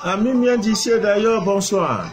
Ami bien d'ici d'ailleurs, bonsoir.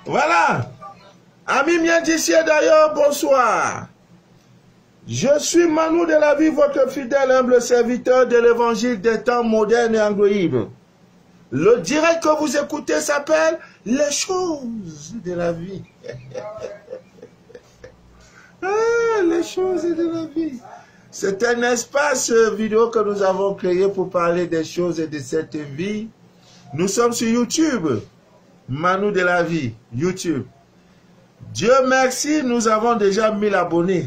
Voilà. Amis bien d'ici d'ailleurs, bonsoir. Je suis Manu de la vie, votre fidèle humble serviteur de l'évangile des temps modernes et angloïdes. Le direct que vous écoutez s'appelle Les choses de la vie. Les choses de la vie. C'est un espace vidéo que nous avons créé pour parler des choses de cette vie. Nous sommes sur YouTube. Manu de la vie, YouTube. Dieu merci, nous avons déjà 1000 abonnés.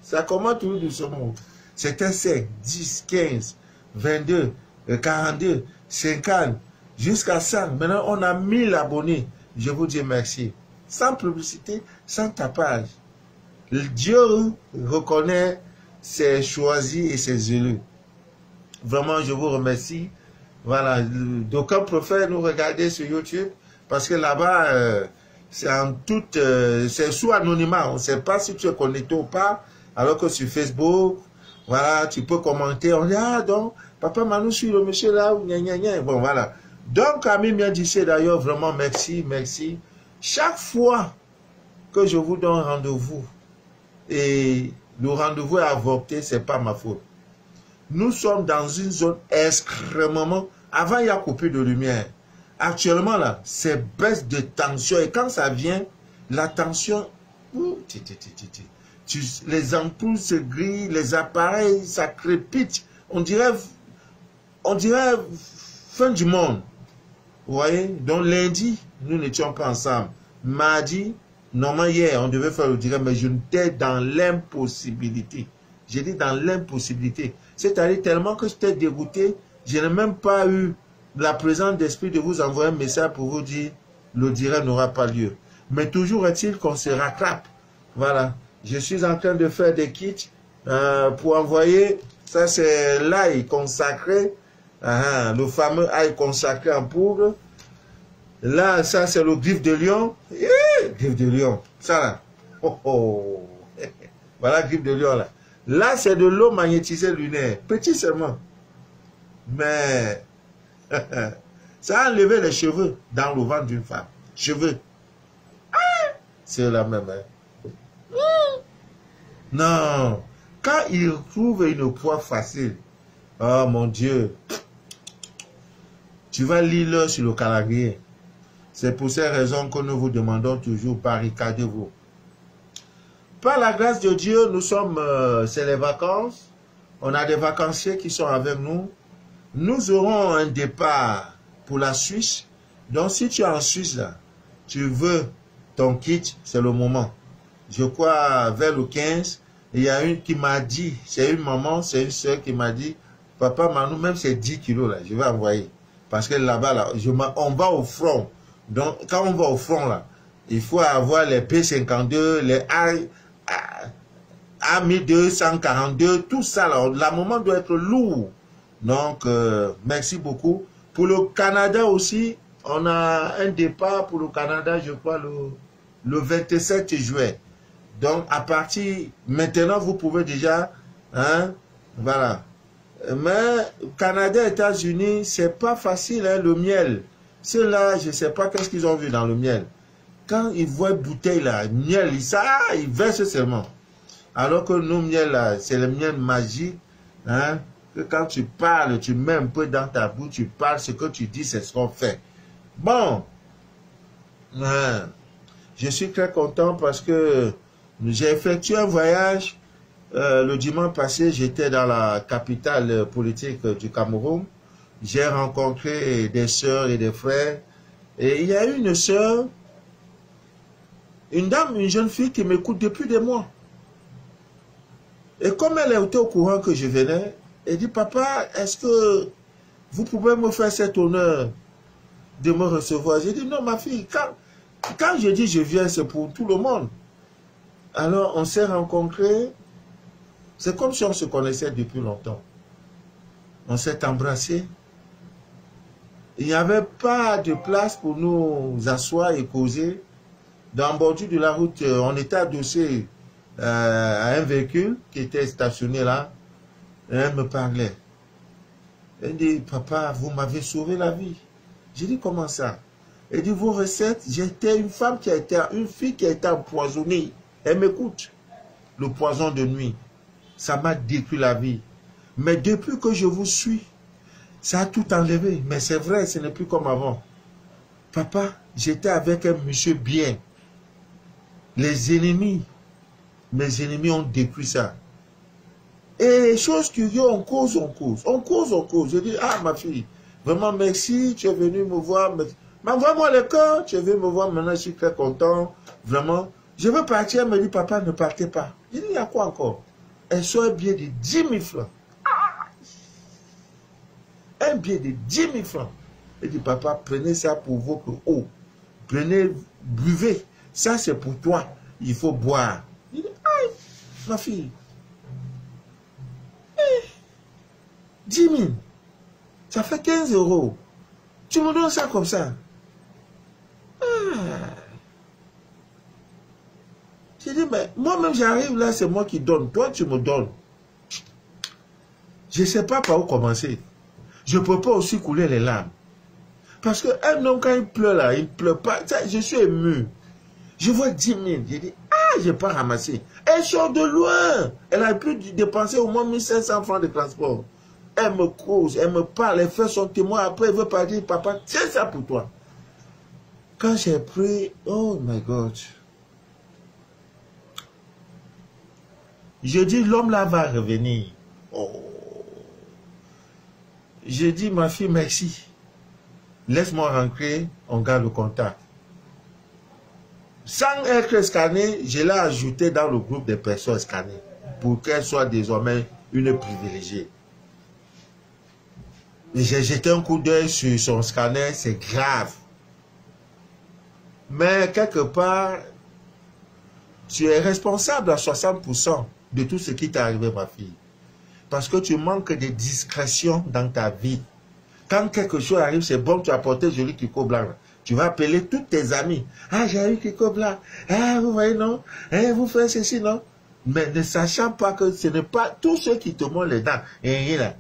Ça commence tout doucement. C'était 5, 10, 15, 22, 42, 50, jusqu'à 100. Maintenant, on a 1000 abonnés. Je vous dis merci. Sans publicité, sans tapage. Dieu reconnaît ses choisis et ses élus. Vraiment, je vous remercie. Voilà, d'aucuns préfèrent nous regarder sur YouTube parce que là-bas, c'est en toute, c'est sous anonymat. On ne sait pas si tu es connecté ou pas. Alors que sur Facebook, voilà, tu peux commenter. On dit, ah, donc, Papa Manu suit le monsieur là, ou gna gna gna. Bon, voilà. Donc, Ami bien d'ici d'ailleurs, vraiment, merci, merci. Chaque fois que je vous donne rendez-vous, et le rendez-vous est avorté, ce n'est pas ma faute. Nous sommes dans une zone extrêmement... Avant, il y a coupé de lumière. Actuellement, là, c'est baisse de tension. Et quand ça vient, la tension... les ampoules se grillent, les appareils, ça crépite. On dirait fin du monde. Vous voyez? Donc lundi, nous n'étions pas ensemble. Mardi, normalement hier, on devait faire le direct, mais je n'étais dans l'impossibilité. J'ai dit dans l'impossibilité. C'est-à-dire tellement que j'étais dégoûté, je n'ai même pas eu la présence d'esprit de vous envoyer un message pour vous dire le direct n'aura pas lieu. Mais toujours est-il qu'on se rattrape. Voilà. Je suis en train de faire des kits pour envoyer. Ça, c'est l'ail consacré. Le fameux ail consacré en poudre. Là, ça, c'est le griffe de lion. Griffe de lion. Ça, là. Oh, oh. Voilà, griffe de lion, là. Là, c'est de l'eau magnétisée lunaire. Petit seulement. Mais, ça a enlevé les cheveux dans le ventre d'une femme. Cheveux. C'est la même. Non. Quand il trouve une proie facile, oh mon Dieu, tu vas lire sur le calendrier. C'est pour ces raisons que nous vous demandons toujours, barricadez-vous. Par la grâce de Dieu, nous sommes, c'est les vacances. On a des vacanciers qui sont avec nous. nous aurons un départ pour la Suisse. Donc, si tu es en Suisse, là, tu veux ton kit, c'est le moment. Je crois, vers le 15, il y a une qui m'a dit, c'est une maman, c'est une soeur qui m'a dit, papa, Manou, même c'est 10 kilos, là, je vais envoyer. Parce que là-bas, là, on va au front. Donc, quand on va au front, là, il faut avoir les P52, les A1242, tout ça, là, la maman doit être lourd. Donc, merci beaucoup. Pour le Canada aussi, on a un départ pour le Canada, je crois, le 27 juillet. Donc, à partir, maintenant, vous pouvez déjà, hein, voilà. Mais, Canada, États-Unis, c'est pas facile, hein, le miel. Ceux-là, je sais pas qu'est-ce qu'ils ont vu dans le miel. Quand ils voient une bouteille, là, miel, ils versent seulement. Alors que nos miel, là, c'est le miel magique, hein, que quand tu parles, tu mets un peu dans ta bouche, tu parles, ce que tu dis, c'est ce qu'on fait. Bon, je suis très content parce que j'ai effectué un voyage. Le dimanche passé, j'étais dans la capitale politique du Cameroun. J'ai rencontré des sœurs et des frères. Et il y a une sœur, une dame, une jeune fille qui m'écoute depuis des mois. Et comme elle était au courant que je venais, elle dit, papa, est-ce que vous pouvez me faire cet honneur de me recevoir? J'ai dit, non, ma fille, quand je dis je viens, c'est pour tout le monde. Alors, on s'est rencontrés. C'est comme si on se connaissait depuis longtemps. On s'est embrassés. Il n'y avait pas de place pour nous asseoir et causer. Dans le bordure de la route, on était adossé à un véhicule qui était stationné là. Et elle me parlait. Elle dit, papa, vous m'avez sauvé la vie. J'ai dit, comment ça? Elle dit, vos recettes, j'étais une femme qui a été, une fille qui a été empoisonnée. Elle m'écoute. Le poison de nuit. Ça m'a détruit la vie. Mais depuis que je vous suis, ça a tout enlevé. Mais c'est vrai, ce n'est plus comme avant. Papa, j'étais avec un monsieur bien. Les ennemis, mes ennemis ont détruit ça. Et les choses curieuses, on cause. Je dis, ah ma fille, vraiment merci, tu es venu me voir. Mais envoie-moi le cœur, tu es venu me voir, maintenant je suis très content. Vraiment, je veux partir, elle me dit, papa, ne partez pas. Je dis, il y a quoi encore? Elle soit un billet de 10 000 francs. Un billet de 10 000 francs. Elle dit, papa, prenez ça pour votre eau. Prenez, buvez. Ça, c'est pour toi. Il faut boire. Il dit, aïe, ma fille. 10 000. Ça fait 15 €. Tu me donnes ça comme ça. J'ai dit, mais moi-même, j'arrive là, c'est moi qui donne. Toi, tu me donnes. Je ne sais pas par où commencer. Je ne peux pas aussi couler les larmes. Parce qu'un homme, quand il pleure là, il ne pleure pas. Je suis ému. Je vois 10 000. J'ai dit, ah, je n'ai pas ramassé. Elle sort de loin. Elle a pu dépenser au moins 1500 francs de transport. Elle me cause, elle me parle, elle fait son témoin. Après, elle veut pas dire, papa, tiens ça pour toi. Quand j'ai pris, oh my God. Je dis, l'homme là va revenir. Oh. Je dis, ma fille, merci. Laisse-moi rentrer, on garde le contact. Sans être scannée, je l'ai ajouté dans le groupe des personnes scannées pour qu'elle soit désormais une privilégiée. J'ai jeté un coup d'œil sur son scanner, c'est grave. Mais quelque part, tu es responsable à 60% de tout ce qui t'est arrivé, ma fille. Parce que tu manques de discrétion dans ta vie. Quand quelque chose arrive, c'est bon, tu as porté joli Kiko blanc. Tu vas appeler tous tes amis. Ah, j'ai eu Kiko blanc. Ah, vous voyez, non? Eh, vous faites ceci, non? Mais ne sachant pas que ce n'est pas tous ceux qui te montrent les dents. Et là,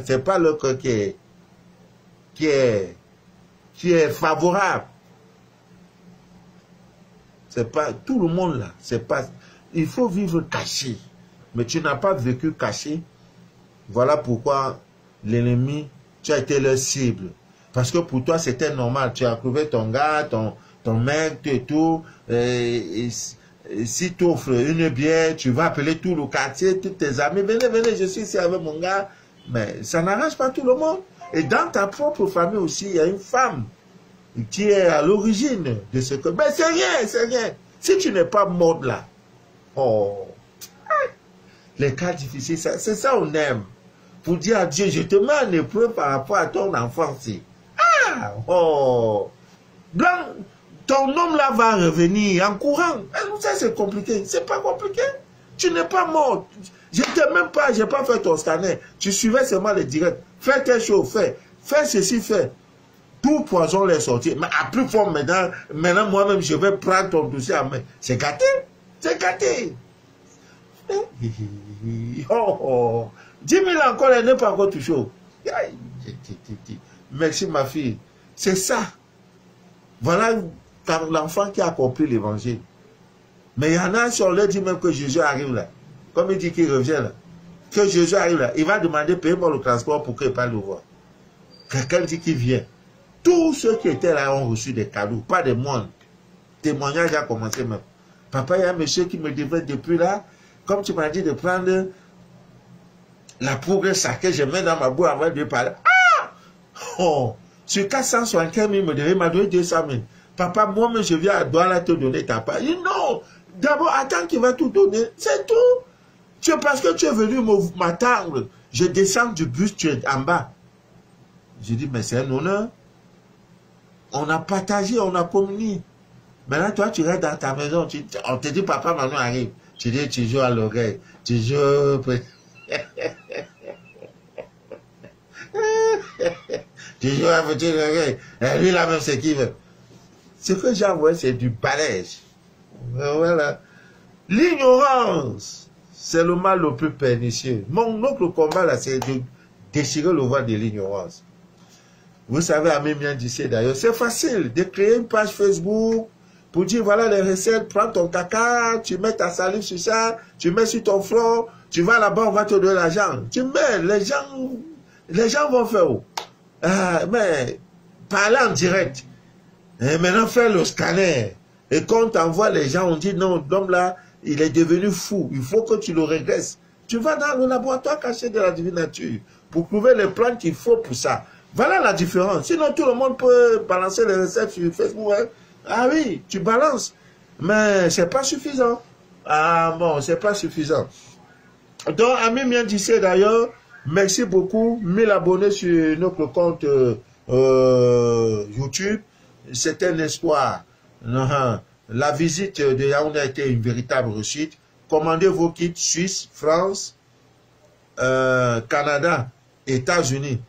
c'est pas le cœur qui est favorable. C'est pas tout le monde là. C'est pas. Il faut vivre caché. Mais tu n'as pas vécu caché. Voilà pourquoi l'ennemi, tu as été leur cible. Parce que pour toi, c'était normal. Tu as trouvé ton gars, ton mec, et tout. Et si tu offres une bière, tu vas appeler tout le quartier, tous tes amis. Venez, venez, je suis ici avec mon gars. Mais ça n'arrange pas tout le monde. Et dans ta propre famille aussi, il y a une femme qui est à l'origine de ce que... Mais c'est rien, c'est rien. Si tu n'es pas mort là, oh, les cas difficiles, c'est ça on aime. Pour dire à Dieu, je te mets en épreuve par rapport à ton enfance. Ah, oh, blanc, ton homme là va revenir en courant. Ça c'est compliqué. C'est pas compliqué. Tu n'es pas mort. Je t'ai même pas, j'ai pas fait ton scanner. Tu suivais seulement les directs. Fais tes choses, fais ceci, fais. Tout poison les sortir. Mais à plus fort maintenant moi-même, je vais prendre ton dossier à main. C'est gâté. C'est gâté. Oh, oh. 10 000 encore, elle n'est pas encore touchée. Merci ma fille. C'est ça. Voilà l'enfant qui a compris l'évangile. Mais il y en a, si on leur dit même que Jésus arrive là, comme il dit qu'il revient là, que Jésus arrive là, il va demander payer pour le transport pour qu'il parle le voir. Quelqu'un dit qu'il vient. Tous ceux qui étaient là ont reçu des cadeaux, pas des moines. Témoignage a commencé même. Papa, il y a un monsieur qui me devait depuis là, comme tu m'as dit de prendre la progresse que je mets dans ma bouche avant de parler. Ah! Oh! Sur 475 000, il m'a donné 200 000. Papa, moi-même, je viens à Douala te donner ta part. Il dit non! D'abord, attends qu'il va tout donner. C'est tout. Parce que tu es venu m'attendre. Je descends du bus, tu es en bas. Je dis, mais c'est un honneur. On a partagé, on a communié. Maintenant, toi, tu restes dans ta maison. On te dit, papa, maintenant arrive. Tu dis, tu joues à l'oreille. Tu joues... tu joues à petit oreille. Et lui, là même, c'est qui veut. Ce que j'ai envoyé, c'est du balège. Voilà. L'ignorance, c'est le mal le plus pernicieux. Notre combat, là, c'est de déchirer le voile de l'ignorance. Vous savez, Ami Mian disait d'ailleurs, c'est facile de créer une page Facebook pour dire, voilà les recettes, prends ton caca, tu mets ta salive sur ça, tu mets sur ton front, tu vas là-bas, on va te donner l'argent. Tu mets, les gens vont faire où? Mais, parler en direct. Et maintenant, faire le scanner. Et quand on t'envoie les gens, on dit, non, l'homme là, il est devenu fou. Il faut que tu le régresses. Tu vas dans le laboratoire caché de la divine nature pour trouver les plans qu'il faut pour ça. Voilà la différence. Sinon, tout le monde peut balancer les recettes sur Facebook. Hein. Ah oui, tu balances. Mais c'est pas suffisant. Ah bon, c'est pas suffisant. Donc, Ami Mian disait d'ailleurs, merci beaucoup. 1000 abonnés sur notre compte YouTube. C'est un espoir. La visite de Yaoundé a été une véritable réussite. Commandez vos kits Suisse, France, Canada, États-Unis.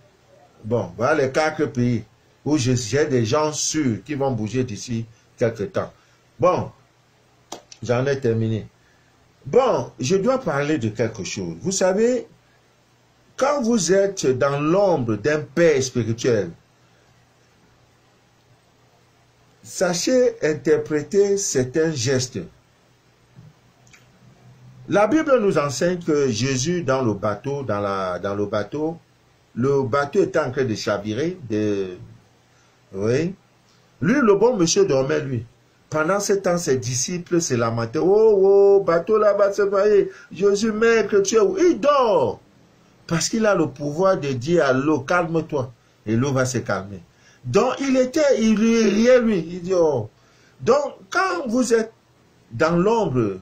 Bon, voilà les 4 pays où j'ai des gens sûrs qui vont bouger d'ici quelques temps. Bon, j'en ai terminé. Bon, je dois parler de quelque chose. Vous savez, quand vous êtes dans l'ombre d'un père spirituel, sachez interpréter certains gestes. La Bible nous enseigne que Jésus, dans le bateau, le bateau était en train de chavirer. Oui. Lui, le bon monsieur dormait, lui. Pendant ce temps, ses disciples se lamentaient. Oh, oh, bateau là-bas se noyer. Jésus, maître, tu es où? Il dort. Parce qu'il a le pouvoir de dire à l'eau, calme-toi. Et l'eau va se calmer. Donc, il riait, lui. Il dit, oh. Donc, quand vous êtes dans l'ombre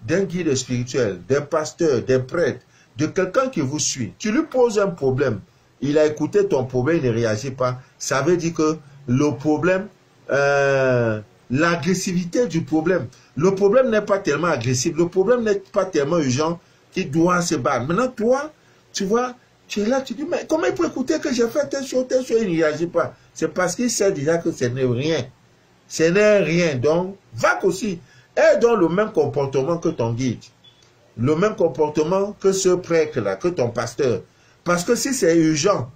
d'un guide spirituel, d'un pasteur, d'un prêtre, de quelqu'un qui vous suit, tu lui poses un problème, il a écouté ton problème, il ne réagit pas, ça veut dire que le problème, l'agressivité du problème, le problème n'est pas tellement agressif, le problème n'est pas tellement urgent qu'il doit se battre. Maintenant, toi, tu vois, tu es là, tu dis, mais comment il peut écouter que j'ai fait telle chose, il ne réagit pas? C'est parce qu'il sait déjà que ce n'est rien. Ce n'est rien. Donc, va aussi. Aie donc le même comportement que ton guide. Le même comportement que ce prêtre-là, que ton pasteur. Parce que si c'est urgent,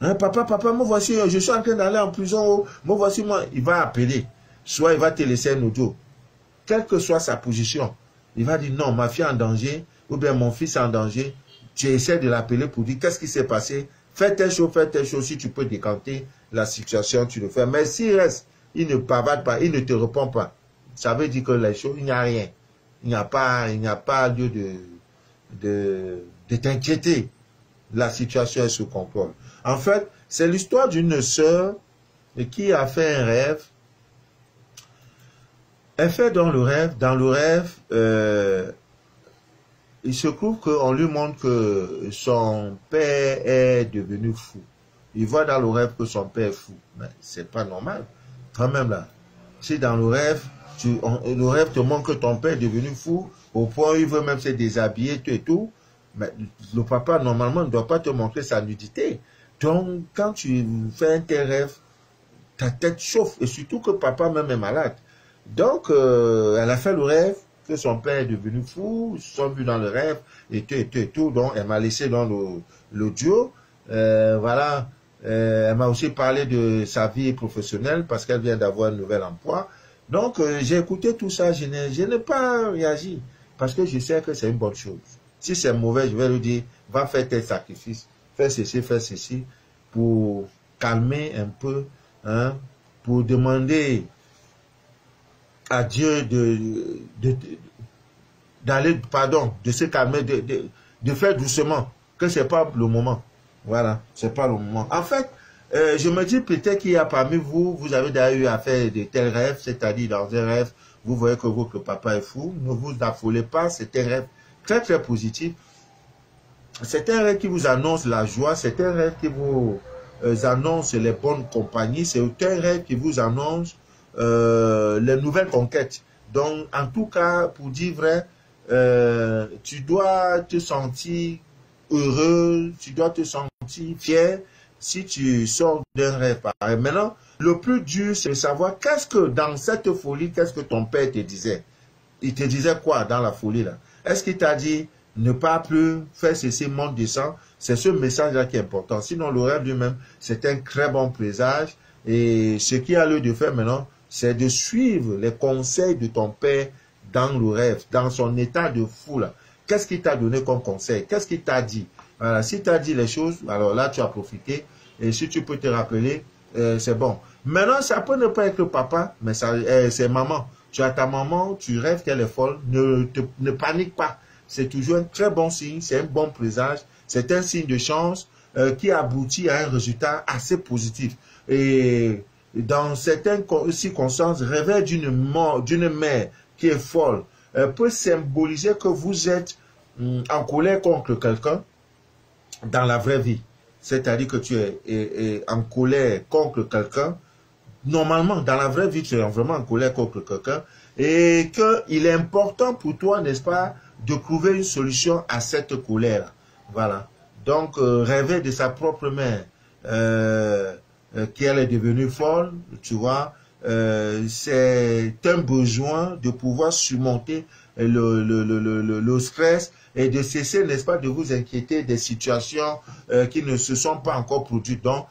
hein, papa, moi voici, je suis en train d'aller en prison, moi voici, moi, il va appeler. Soit il va te laisser un audio. Quelle que soit sa position, il va dire non, ma fille est en danger, ou bien mon fils est en danger. Tu essaies de l'appeler pour dire qu'est-ce qui s'est passé. Fais telle chose, si tu peux décanter la situation, tu le fais. Mais s'il reste, il ne bavarde pas, il ne te répond pas. Ça veut dire que les choses, il n'y a rien. Il n'y a pas lieu de t'inquiéter. la situation est sous contrôle. En fait, c'est l'histoire d'une sœur qui a fait un rêve. Elle fait dans le rêve, il se trouve qu'on lui montre que son père est devenu fou. Il voit dans le rêve que son père est fou. Mais c'est pas normal. Quand même là, si dans le rêve, le rêve te montre que ton père est devenu fou, au point où il veut même se déshabiller, tout et tout, mais le papa, normalement, ne doit pas te montrer sa nudité. Donc, quand tu fais un tel rêve, ta tête chauffe, et surtout que papa même est malade. Donc, elle a fait le rêve que son père est devenu fou, ils se sont vus dans le rêve, et tout, et tout, et tout. Donc, elle m'a laissé dans l'audio. Voilà. Elle m'a aussi parlé de sa vie professionnelle parce qu'elle vient d'avoir un nouvel emploi. Donc, j'ai écouté tout ça, je n'ai pas réagi parce que je sais que c'est une bonne chose. Si c'est mauvais, je vais lui dire, va faire tes sacrifices, fais ceci, pour calmer un peu, hein, pour demander à Dieu d'aller, pardon, de se calmer, de faire doucement, que c'est pas le moment. Voilà, c'est pas le moment. En fait, je me dis peut-être qu'il y a parmi vous, vous avez d'ailleurs eu à faire de tels rêves, c'est-à-dire dans un rêve, vous voyez que votre papa est fou, ne vous affolez pas, c'est un rêve très très positif. C'est un rêve qui vous annonce la joie, c'est un rêve qui vous annonce les bonnes compagnies, c'est un rêve qui vous annonce les nouvelles conquêtes. Donc, en tout cas, pour dire vrai, tu dois te sentir heureux, tu dois te sentir fier si tu sors d'un rêve pareil. Maintenant, le plus dur, c'est de savoir qu'est-ce que dans cette folie, qu'est-ce que ton père te disait. Il te disait quoi dans la folie là? Est-ce qu'il t'a dit ne pas plus faire ceci, monte, descend? C'est ce message-là qui est important. Sinon, le rêve lui-même, c'est un très bon présage. Et ce qu'il y a lieu de faire maintenant, c'est de suivre les conseils de ton père dans le rêve, dans son état de fou là. Qu'est-ce qu'il t'a donné comme conseil? Qu'est-ce qu'il t'a dit? Voilà, si tu as dit les choses, alors là, tu as profité. Et si tu peux te rappeler, c'est bon. Maintenant, ça peut ne pas être papa, mais c'est maman. Tu as ta maman, tu rêves qu'elle est folle. Ne panique pas. C'est toujours un très bon signe, c'est un bon présage. C'est un signe de chance qui aboutit à un résultat assez positif. Et dans certaines circonstances, rêver d'une mère qui est folle peut symboliser que vous êtes en colère contre quelqu'un dans la vraie vie. C'est-à-dire que tu es en colère contre quelqu'un. Normalement, dans la vraie vie, tu es vraiment en colère contre quelqu'un. Et qu'il est important pour toi, n'est-ce pas, de trouver une solution à cette colère. Voilà. Donc, rêver de sa propre mère, qu'elle est devenue folle, tu vois, c'est un besoin de pouvoir surmonter le stress et de cesser, n'est-ce pas, de vous inquiéter des situations qui ne se sont pas encore produites. Donc,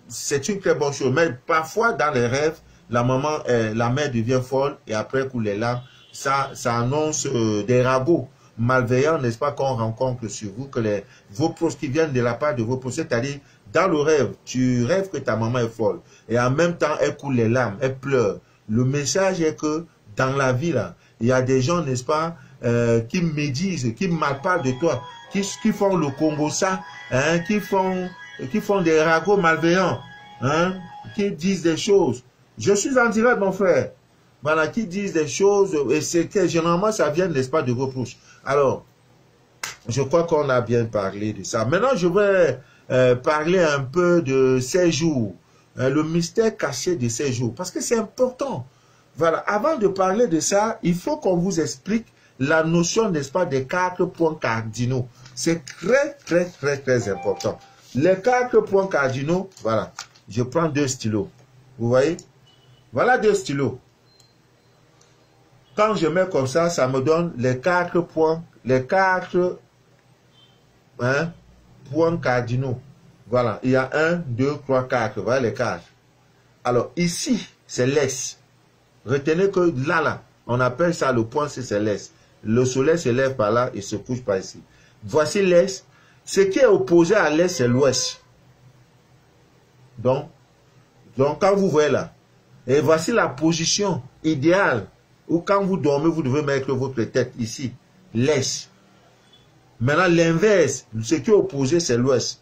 c'est une très bonne chose. Mais parfois, dans les rêves, la mère devient folle et après coule les larmes. Ça annonce des ragots malveillants, n'est-ce pas, qu'on rencontre sur vous, que vos proches qui viennent de la part de vos proches, c'est-à-dire, dans le rêve, tu rêves que ta maman est folle et en même temps, elle coule les larmes, elle pleure. Le message est que dans la vie, là, il y a des gens, n'est-ce pas, qui médisent, qui malparlent de toi, qui font le Congo ça, hein, qui font des ragots malveillants, hein, qui disent des choses. Je suis en direct, mon frère. Voilà, qui disent des choses, et c'est que généralement, ça vient, n'est-ce pas, de vos proches. Alors, je crois qu'on a bien parlé de ça. Maintenant, je vais parler un peu de ces jours, le mystère caché de ces jours, parce que c'est important. Voilà, avant de parler de ça, il faut qu'on vous explique la notion, n'est-ce pas, des 4 points cardinaux. C'est très, très, très, très important. Les 4 points cardinaux, voilà, je prends 2 stylos. Vous voyez? Voilà 2 stylos. Quand je mets comme ça, ça me donne les 4 points, les 4 points cardinaux. Voilà, il y a 1, 2, 3, 4. Voilà les 4. Alors ici, c'est l'Est. Retenez que là, on appelle ça le point, c'est l'Est. Le soleil se lève par là et se couche par ici. Voici l'Est. Ce qui est opposé à l'Est, c'est l'Ouest. Donc, quand vous voyez là, et voici la position idéale où quand vous dormez, vous devez mettre votre tête ici, l'Est. Maintenant, l'inverse, ce qui est opposé, c'est l'ouest.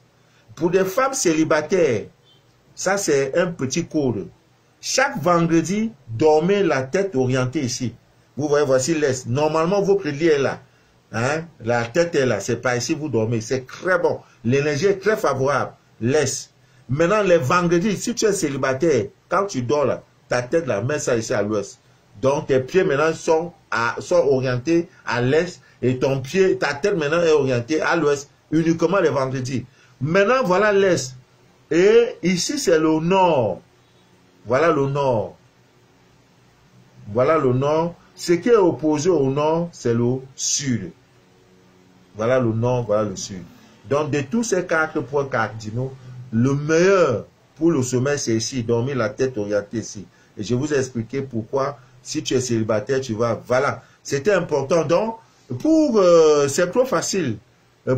Pour des femmes célibataires, ça c'est un petit code. Chaque vendredi, dormez la tête orientée ici. Vous voyez, voici l'est. Normalement, votre lit est là. Hein? La tête est là. C'est pas ici, vous dormez. C'est très bon. L'énergie est très favorable. L'est. Maintenant, les vendredis, si tu es célibataire, quand tu dors là, ta tête là, mets ça ici à l'ouest. Donc, tes pieds maintenant sont orientés à l'est et ton pied, ta tête maintenant est orientée à l'ouest, uniquement les vendredis. Maintenant, voilà l'est. Et ici, c'est le nord. Voilà le nord. Voilà le nord. Ce qui est opposé au nord, c'est le sud. Voilà le nord, voilà le sud. Donc, de tous ces 4 points cardinaux, le meilleur pour le sommeil, c'est ici, dormir la tête orientée ici. Et je vous ai expliqué pourquoi, si tu es célibataire, tu vas... Voilà, c'était important. Donc, c'est trop facile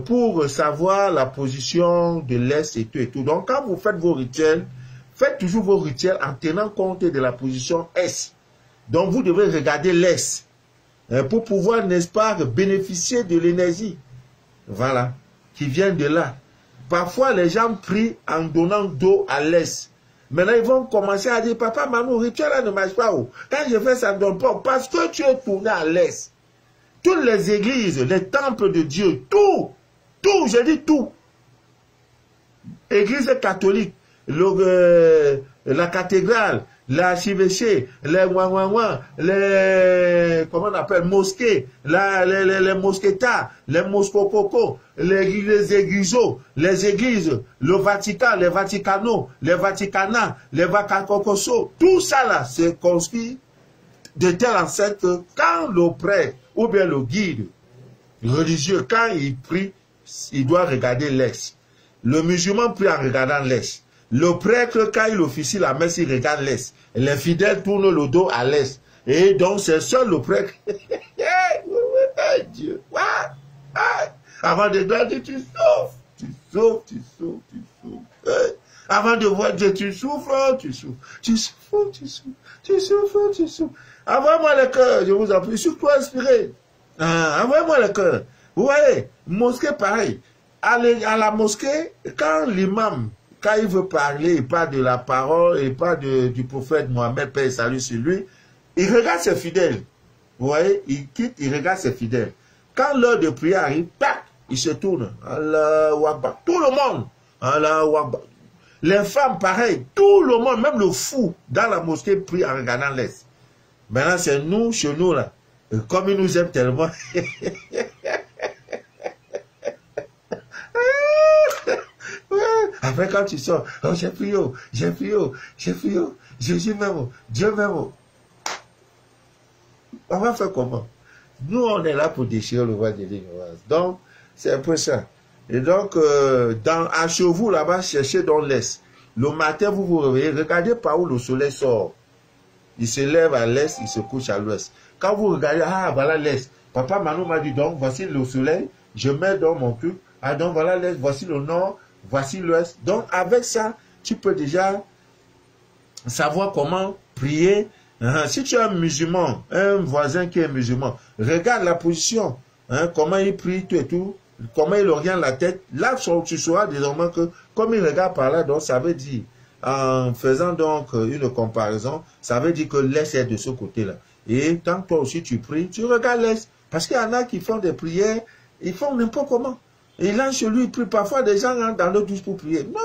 pour savoir la position de l'Est et tout et tout. Donc, quand vous faites vos rituels, faites toujours vos rituels en tenant compte de la position Est. Donc, vous devrez regarder l'Est pour pouvoir, n'est-ce pas, bénéficier de l'énergie. Voilà, qui vient de là. Parfois, les gens prient en donnant dos à l'Est. Maintenant, ils vont commencer à dire, papa, maman, rituel là ne marche pas. Oh. Quand je fais ça, ne donne pas. Parce que tu es tourné à l'Est. Toutes les églises, les temples de Dieu, tout, je dis tout. Église catholique, la cathédrale, l'archevêché, les comment on appelle, mosquées, les mosquetas, les moscococos, les églisos, les églises, le Vatican, les Vaticanos, les Vaticana, les Vacacocosos, tout ça là, c'est construit de telle enseigne que quand le prêtre ou bien le guide religieux, quand il prie, il doit regarder l'Est. Le musulman prie en regardant l'Est. Le prêtre, quand il officie la messe, il regarde l'Est. Les fidèles tournent le dos à l'Est. Et donc, c'est seul le prêtre. Dieu. Avant de grandir, tu souffres. Tu souffres, tu souffres, tu souffres. Avant de voir Dieu, tu souffres, tu souffres. Tu souffres, tu souffres. Tu souffres, tu souffres. Envoyez-moi le cœur, je vous en prie. Surtout inspiré. Envoyez-moi le cœur. Vous voyez, mosquée pareil. Allez à la mosquée, quand l'imam, quand il veut parler, il parle de la parole, il parle du prophète Mohammed, paix et salut sur lui, il regarde ses fidèles. Vous voyez, il quitte, il regarde ses fidèles. Quand l'heure de prière arrive, tac, il se tourne. Allahu Akbar. Tout le monde. Allahu Akbar. Les femmes, pareil. Tout le monde, même le fou, dans la mosquée, prie en regardant l'Est. Maintenant, c'est nous, chez nous, là. Comme ils nous aiment tellement. Après, quand tu sors, oh, j'ai prié, Jésus m'aime, Dieu m'aime. On va faire comment? Nous, on est là pour déchirer le voile de l'ignorance. Donc, c'est un peu ça. Et donc, à chez vous, là-bas, cherchez dans l'Est. Le matin, vous vous réveillez, regardez par où le soleil sort. Il se lève à l'Est, il se couche à l'Ouest. Quand vous regardez, ah, voilà l'Est. Papa Manou m'a dit, donc, voici le soleil, je mets dans mon truc. Ah, donc, voilà l'Est, voici le Nord, voici l'Ouest. Donc, avec ça, tu peux déjà savoir comment prier. Si tu es un musulman, un voisin qui est musulman, regarde la position, comment il prie, tout et tout, comment il oriente la tête. Là, tu sauras désormais que, comme il regarde par là, donc, ça veut dire, en faisant donc une comparaison, ça veut dire que l'Est est de ce côté-là. Et tant que toi aussi tu pries, tu regardes l'Est. Parce qu'il y en a qui font des prières, ils font n'importe comment. Et là, chez lui, il prie. Parfois, des gens rentrent dans l'eau douce pour prier. Non,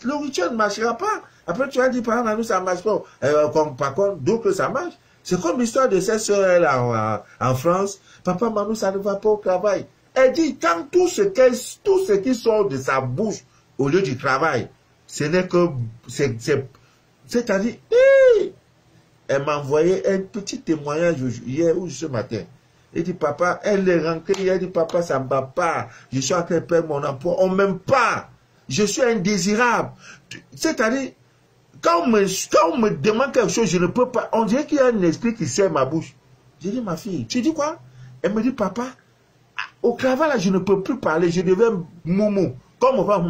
le rituel ne marchera pas. Après, tu as dit, par exemple, nous, ça ne marche pas. Par contre, d'autres, ça marche. C'est comme l'histoire de cette sœur-là en France. Papa, Manou, ça ne va pas au travail. Elle dit, quand tout ce qui sort de sa bouche au lieu du travail, ce n'est que, c'est-à-dire, elle m'a envoyé un petit témoignage hier ou ce matin. Elle dit, papa, elle est rentrée, elle dit, papa, ça ne va pas. Je suis en train de perdre mon emploi. On ne m'aime pas. Je suis indésirable. C'est-à-dire, quand on me demande quelque chose, je ne peux pas. On dirait qu'il y a un esprit qui serre ma bouche. J'ai dit, ma fille, tu dis quoi? Elle me dit, papa, au travail, là, je ne peux plus parler. Je deviens moumou. Comme on va,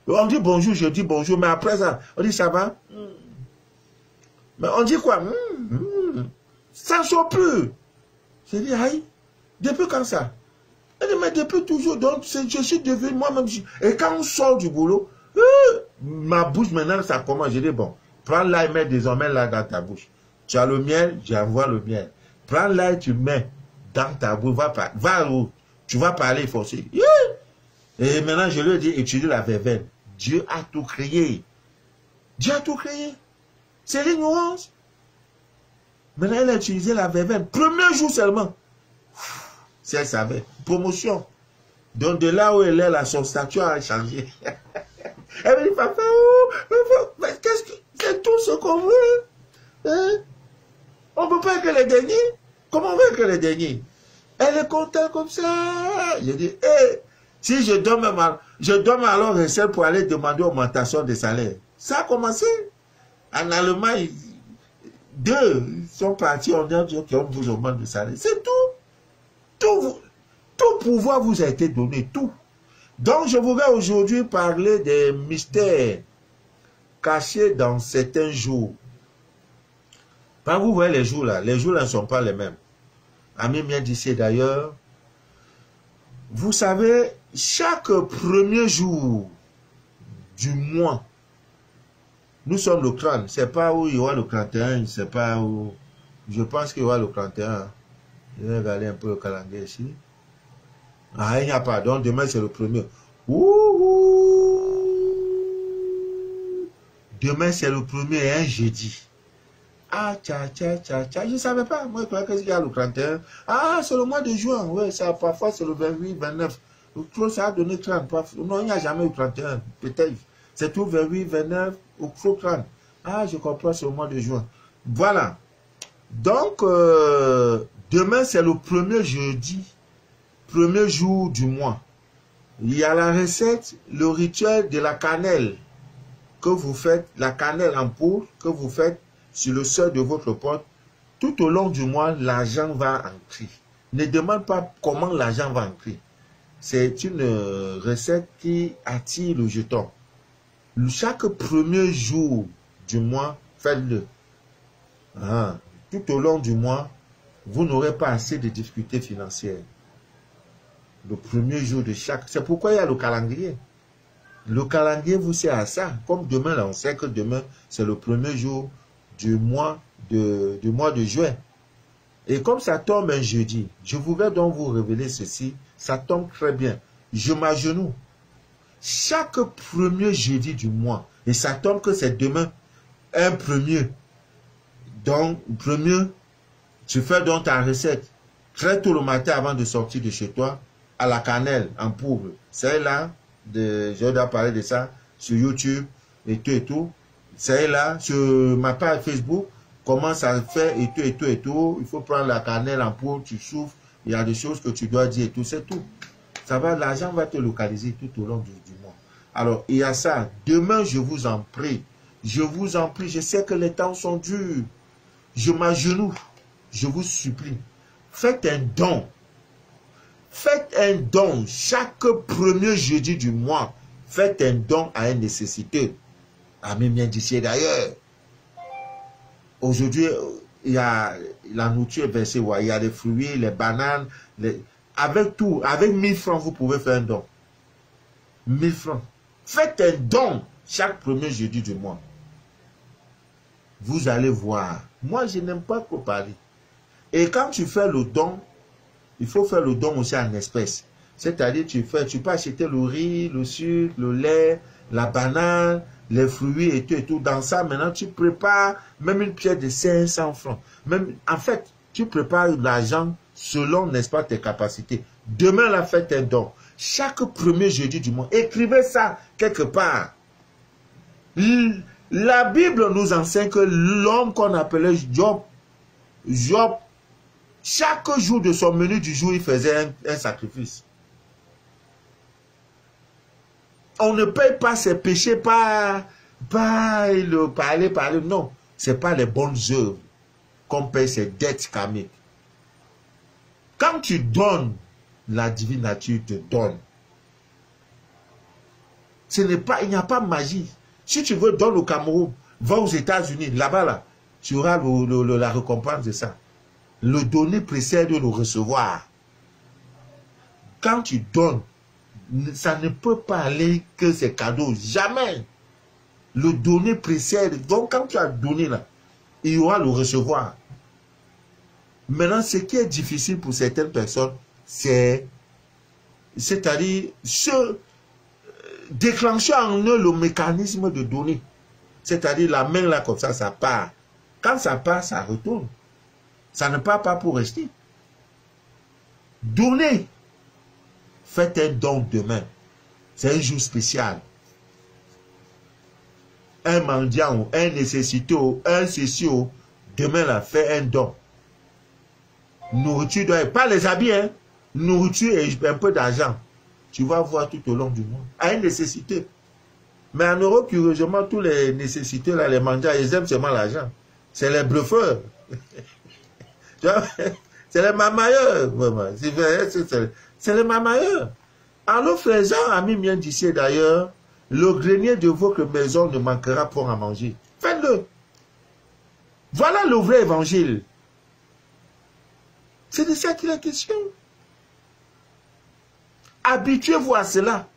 on dit bonjour, je dis bonjour, mais après ça, on dit ça va? Mais on dit quoi? Ça ne sort plus. J'ai dit, aïe, depuis quand ça? Elle dit, mais depuis toujours, donc je suis devenu moi-même. Et quand on sort du boulot, ma bouche maintenant, ça commence. Je dis, bon, prends-la et mets désormais là dans ta bouche. Tu as le miel, j'envoie le miel. Prends-la et tu mets dans ta bouche. Va où tu vas parler forcé. Et maintenant, je lui dis, étudie la verveine. Dieu a tout créé. Dieu a tout créé. C'est l'ignorance. Maintenant, elle a utilisé la verveine. Premier jour seulement. Si elle savait. Promotion. Donc, de là où elle est, son statut a changé. Elle me dit, papa, qu'est-ce que c'est tout ce qu'on veut? Hein? On ne peut pas être les derniers. Comment on veut être les derniers? Elle est contente comme ça. Je dis, si je donne alors recette pour aller demander augmentation de salaire. Ça a commencé. En Allemagne, 2 sont partis, on dit qu'on vous augmente de salaire. C'est tout. Tout pouvoir vous a été donné, tout. Donc, je voudrais aujourd'hui parler des mystères cachés dans certains jours. Quand vous voyez les jours là ne sont pas les mêmes. Ami bien d'ici d'ailleurs, vous savez, chaque premier jour du mois, nous sommes le 30. C'est pas où il y aura le 31, c'est pas où. Je pense qu'il y aura le 31. Je vais regarder un peu le calendrier ici. Ah, il n'y a pas. Donc demain c'est le premier. Demain c'est le premier, un jeudi. Ah, je ne savais pas. Moi, je croyais qu'il y a le 31. Ah, c'est le mois de juin. Oui, ça, parfois, c'est le 28, 29. L'octroi, ça a donné 30. Non, il n'y a jamais eu 31. Peut-être. C'est tout 28, 29, octroi 30. Ah, je comprends, c'est le mois de juin. Voilà. Donc, demain, c'est le premier jeudi, premier jour du mois. Il y a la recette, le rituel de la cannelle que vous faites, la cannelle en poudre que vous faites sur le seuil de votre porte. Tout au long du mois, l'argent va entrer. Ne demande pas comment l'argent va entrer. C'est une recette qui attire le jeton. Chaque premier jour du mois, faites-le. Tout au long du mois, vous n'aurez pas assez de difficultés financières. Le premier jour de chaque... C'est pourquoi il y a le calendrier. Le calendrier vous sert à ça. Comme demain, là, on sait que demain, c'est le premier jour du mois de juin. Et comme ça tombe un jeudi, je voudrais donc vous révéler ceci. Ça tombe très bien. Je m'agenouille. Chaque premier jeudi du mois, et ça tombe que c'est demain, un premier. Donc, premier, tu fais donc ta recette très tôt le matin avant de sortir de chez toi, à la cannelle en poudre. C'est là, je dois parler de ça sur YouTube et tout et tout. C'est là, sur ma page Facebook, comment ça fait et tout et tout et tout. Il faut prendre la cannelle en poudre, tu souffles, il y a des choses que tu dois dire et tout, c'est tout. Ça va, l'argent va te localiser tout au long du mois. Alors, il y a ça. Demain, je vous en prie. Je vous en prie, je sais que les temps sont durs. Je m'agenouille, je vous supplie. Faites un don. Faites un don. Chaque premier jeudi du mois, faites un don à un nécessité. Ami bien d'ici d'ailleurs. Aujourd'hui, il y a la nourriture versée, il y a les fruits, les bananes, avec tout, avec 1000 francs, vous pouvez faire un don. 1000 francs. Faites un don chaque premier jeudi du mois. Vous allez voir. Moi, je n'aime pas trop parler. Et quand tu fais le don, il faut faire le don aussi en espèces. C'est-à-dire, tu peux acheter le riz, le sucre, le lait, la banane, les fruits et tout. Dans ça, maintenant, tu prépares même une pièce de 500 francs. Même, en fait, tu prépares l'argent selon, n'est-ce pas, tes capacités. Demain, la fête est un don. Chaque premier jeudi du mois, écrivez ça quelque part. La Bible nous enseigne que l'homme qu'on appelait Job, chaque jour de son menu du jour, il faisait un sacrifice. On ne paye pas ses péchés par le parler. Non, ce n'est pas les bonnes œuvres qu'on paye ses dettes karmiques. Quand tu donnes, la divine nature te donne. Il n'y a pas de magie. Si tu veux donner au Cameroun, va aux États-Unis, là-bas, là, tu auras la récompense de ça. Le donner précède de le recevoir. quand tu donnes, ça ne peut pas aller que ces cadeaux. Jamais. Le donner précède. Donc, quand tu as donné là, il y aura le recevoir. Maintenant, ce qui est difficile pour certaines personnes, c'est-à-dire déclencher en eux le mécanisme de donner. C'est-à-dire la main là comme ça part. Quand ça part, ça retourne. Ça ne part pas pour rester. Donnez. Faites un don demain. C'est un jour spécial. Un mendiant, un nécessiteux, un ceci, demain là, fait un don. Nourriture, pas les habits, hein. Nourriture et un peu d'argent. Tu vas voir tout au long du mois. À une nécessité. Mais en Europe, curieusement, tous les nécessités, là, les mendiants, ils aiment seulement l'argent. C'est les bluffeurs. C'est les mamailleurs. C'est les mamailleurs. En le faisant, ami bien d'ici d'ailleurs, le grenier de votre maison ne manquera point à manger. Faites-le. Voilà le vrai évangile. C'est de ça qu'il est question. Habituez-vous à cela.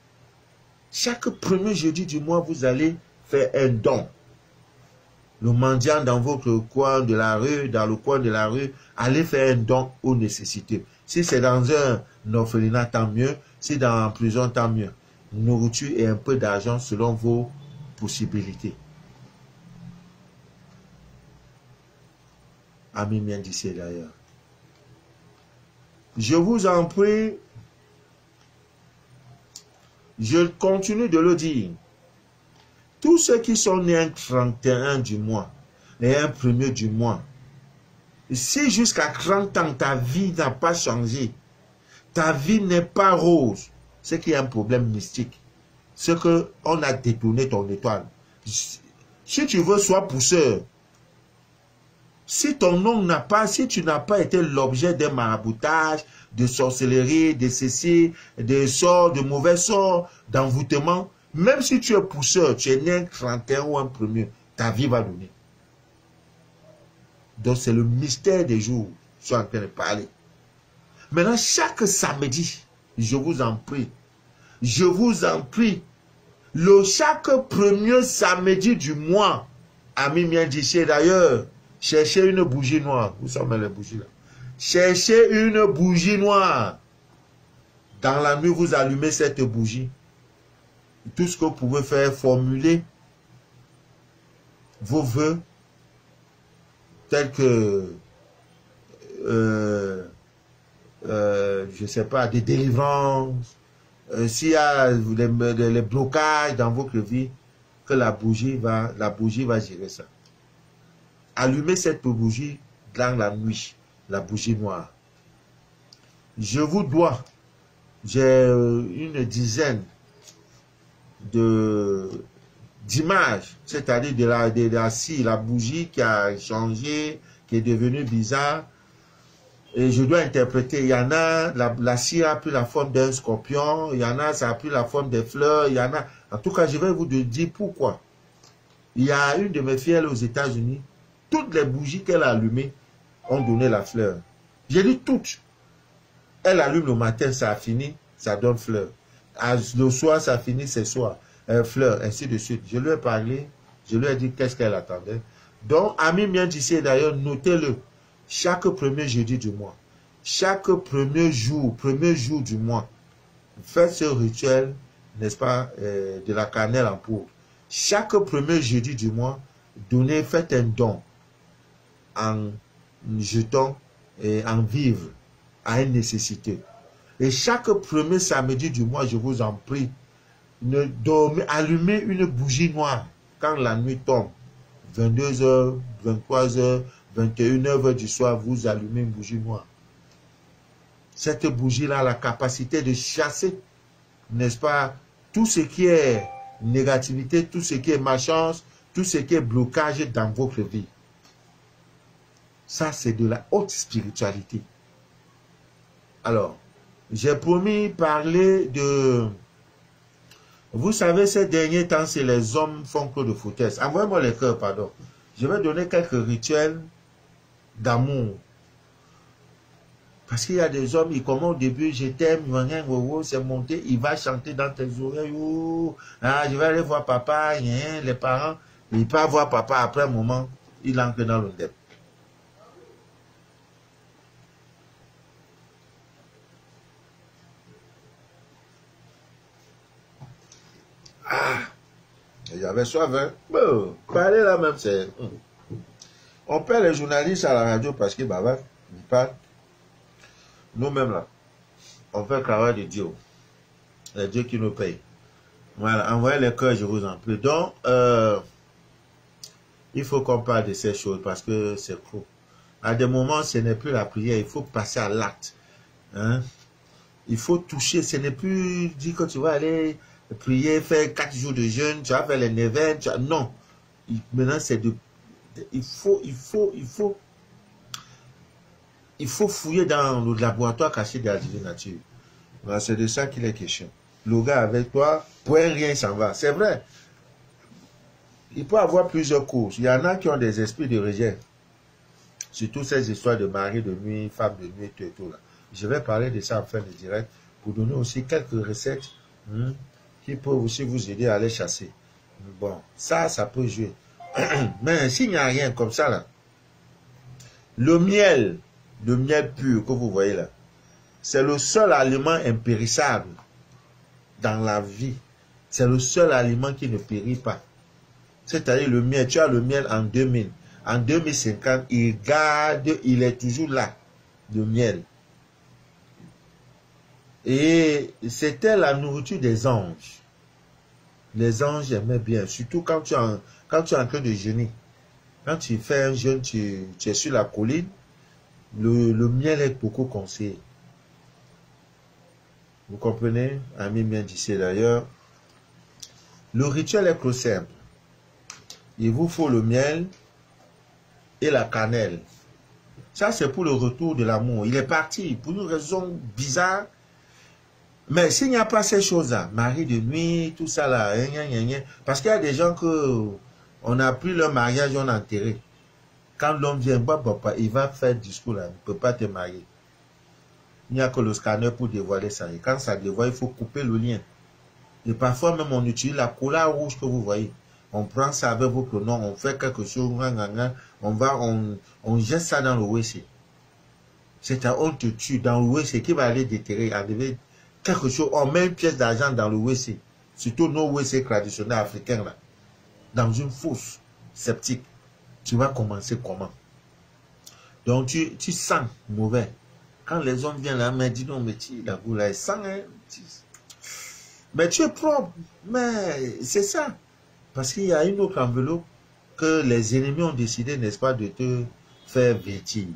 Chaque premier jeudi du mois, vous allez faire un don. Le mendiant dans votre coin de la rue, dans le coin de la rue, allez faire un don aux nécessités. Si c'est dans un orphelinat, tant mieux. Si dans une prison, tant mieux. Nourriture et un peu d'argent selon vos possibilités. Amis bien d'ici d'ailleurs. Je vous en prie, je continue de le dire. Tous ceux qui sont nés un 31 du mois et un 1er du mois, si jusqu'à 30 ans ta vie n'a pas changé, ta vie n'est pas rose, c'est qu'il y a un problème mystique. C'est qu'on a détourné ton étoile. Si tu veux, sois pousseur. Si ton nom n'a pas, si tu n'as pas été l'objet d'un maraboutage, de sorcellerie, de ceci, de sorts, de mauvais sorts, d'envoûtement, même si tu es pousseur, tu es né un 31 ou un 1er, ta vie va donner. Donc c'est le mystère des jours, je suis en train de parler. Maintenant, chaque samedi, je vous en prie, chaque premier samedi du mois, ami mien d'ici d'ailleurs, cherchez une bougie noire. Où sont les bougies là? Cherchez une bougie noire. Dans la nuit, vous allumez cette bougie. Tout ce que vous pouvez faire, formuler vos vœux, tels que, je ne sais pas, des délivrances, s'il y a les blocages dans votre vie, que la bougie va gérer ça. Allumez cette bougie dans la nuit, la bougie noire. Je vous dois, j'ai une dizaine d'images, c'est-à-dire de la scie, la bougie qui a changé, qui est devenue bizarre. Et je dois interpréter, il y en a, la scie a pris la forme d'un scorpion, il y en a, ça a pris la forme des fleurs, il y en a. En tout cas, je vais vous dire pourquoi. Il y a une de mes filles aux États-Unis, toutes les bougies qu'elle a allumées ont donné la fleur. J'ai dit toutes. Elle allume le matin, ça a fini, ça donne fleur. Le soir, ça finit, c'est soir. Fleur, ainsi de suite. Je lui ai parlé, je lui ai dit qu'est-ce qu'elle attendait. Donc, ami bien d'ici, d'ailleurs, notez-le. Chaque premier jeudi du mois, chaque premier jour du mois, faites ce rituel, n'est-ce pas, de la cannelle en poudre. Chaque premier jeudi du mois, faites un don en jetant et en vivre à une nécessité. Et chaque premier samedi du mois, je vous en prie, allumez une bougie noire quand la nuit tombe. 22h, 23h, 21h du soir, vous allumez une bougie noire. Cette bougie-là a la capacité de chasser, n'est-ce pas, tout ce qui est négativité, tout ce qui est malchance, tout ce qui est blocage dans votre vie. Ça, c'est de la haute spiritualité. Alors, j'ai promis parler de... Vous savez, ces derniers temps, c'est les hommes font que de foutaise. Envoyez-moi les cœurs, pardon. Je vais donner quelques rituels d'amour. Parce qu'il y a des hommes, comme au début, je t'aime, c'est monté, il va chanter dans tes oreilles, je vais aller voir papa, les parents, il peut voir papa après un moment, il entre dans le dep. J'avais soif, hein. Bon, parler là même, c'est... On perd les journalistes à la radio parce qu'ils bavardent, ils parlent. Nous-mêmes là, on fait le travail de Dieu. C'est Dieu qui nous paye. Voilà, envoyez les cœurs, je vous en prie. Donc, il faut qu'on parle de ces choses parce que c'est trop. À des moments, ce n'est plus la prière, il faut passer à l'acte. Hein? Il faut toucher, ce n'est plus dire que tu vas aller prier, faire 4 jours de jeûne, tu vas faire les neuvaines, non. Maintenant, c'est de... Il faut fouiller dans le laboratoire caché de la divine nature. Voilà, c'est de ça qu'il est question. Le gars avec toi, pour rien, il s'en va. C'est vrai. Il peut avoir plusieurs causes. Il y en a qui ont des esprits de rejet. Surtout ces histoires de mari de nuit, femme de nuit, tout là. Je vais parler de ça en fin de direct pour donner aussi quelques recettes qui peuvent aussi vous aider à aller chasser. Bon, ça peut jouer. Mais s'il n'y a rien comme ça là, le miel pur que vous voyez là, c'est le seul aliment impérissable dans la vie. C'est le seul aliment qui ne périt pas. C'est-à-dire le miel, tu as le miel en 2000. En 2050, il est toujours là, le miel. Et c'était la nourriture des anges. Les anges aimaient bien, surtout quand tu es en train de jeûner. Quand tu fais un jeûne, tu es sur la colline, le miel est beaucoup conseillé. Vous comprenez? Ami bien d'ici d'ailleurs. Le rituel est trop simple. Il vous faut le miel et la cannelle. Ça, c'est pour le retour de l'amour. Il est parti pour une raison bizarre. Mais s'il n'y a pas ces choses-là, mari de nuit, tout ça là, parce qu'il y a des gens on a pris leur mariage, on a enterré. Quand l'homme vient, il va faire discours là, il ne peut pas te marier. Il n'y a que le scanner pour dévoiler ça. Et quand ça dévoile, il faut couper le lien. Et parfois même, on utilise la couleur rouge que vous voyez. On prend ça avec vos pronoms, on fait quelque chose, on jette ça dans le WC. On te tue dans le WC qui va aller déterrer, enlever quelque chose. On met une pièce d'argent dans le WC. Surtout nos WC traditionnels africains là. Dans une fosse septique. Tu vas commencer comment? Donc tu sens mauvais. Quand les hommes viennent là, mais dis non, mais la boue là, elle sent, hein, mais tu es propre. Mais c'est ça. Parce qu'il y a une autre enveloppe que les ennemis ont décidé, n'est-ce pas, de te faire vêtir.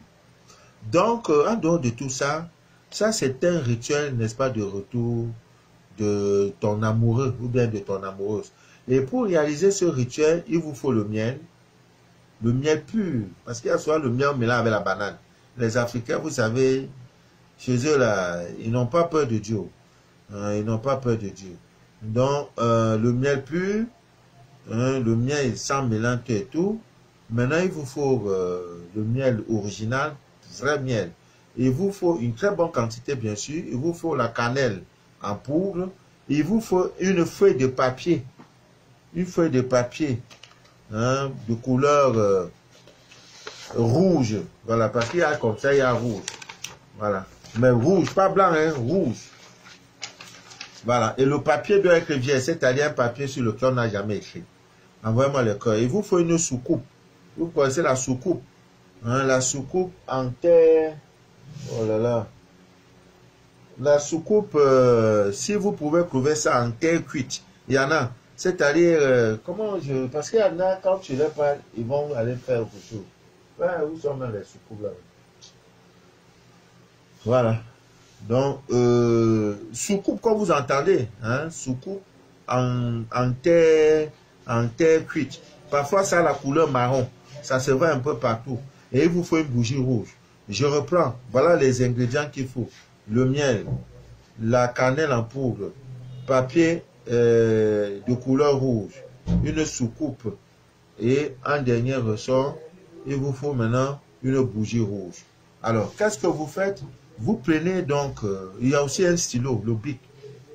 Donc, en dehors de tout ça, ça c'est un rituel, n'est-ce pas, de retour de ton amoureux ou bien de ton amoureuse. Et pour réaliser ce rituel, il vous faut le miel pur. Parce qu'il y a souvent le miel mélangé avec la banane. Les Africains, vous savez, chez eux là, ils n'ont pas peur de Dieu. Ils n'ont pas peur de Dieu. Donc, le miel pur, le miel sans mélange et tout. Maintenant, il vous faut le miel original, vrai miel. Il vous faut une très bonne quantité, bien sûr. Il vous faut la cannelle en poudre. Il vous faut une feuille de papier. Une feuille de papier de couleur rouge. Voilà, parce qu'il y a comme ça, il y a rouge. Voilà. Mais rouge, pas blanc, hein, rouge. Voilà. Et le papier doit être vierge, c'est-à-dire un papier sur lequel on n'a jamais écrit. Envoyez-moi le cœur. Il vous faut une soucoupe. Vous connaissez la soucoupe. La soucoupe en terre. Oh là là. La soucoupe, si vous pouvez trouver ça en terre cuite, il y en a. C'est-à-dire, parce qu'il y en a, quand tu les parles, ils vont aller faire autre chose. Ouais, où sont les soucoupes là? Voilà. Donc, soucoupe, comme vous entendez, hein, soucoupe en terre cuite. Parfois, ça a la couleur marron. Ça se voit un peu partout. Et il vous faut une bougie rouge. Je reprends. Voilà les ingrédients qu'il faut. Le miel, la cannelle en poudre, papier de couleur rouge, une soucoupe et en dernier ressort, il vous faut maintenant une bougie rouge. Alors, qu'est-ce que vous faites? Vous prenez donc, il y a aussi un stylo, le bic.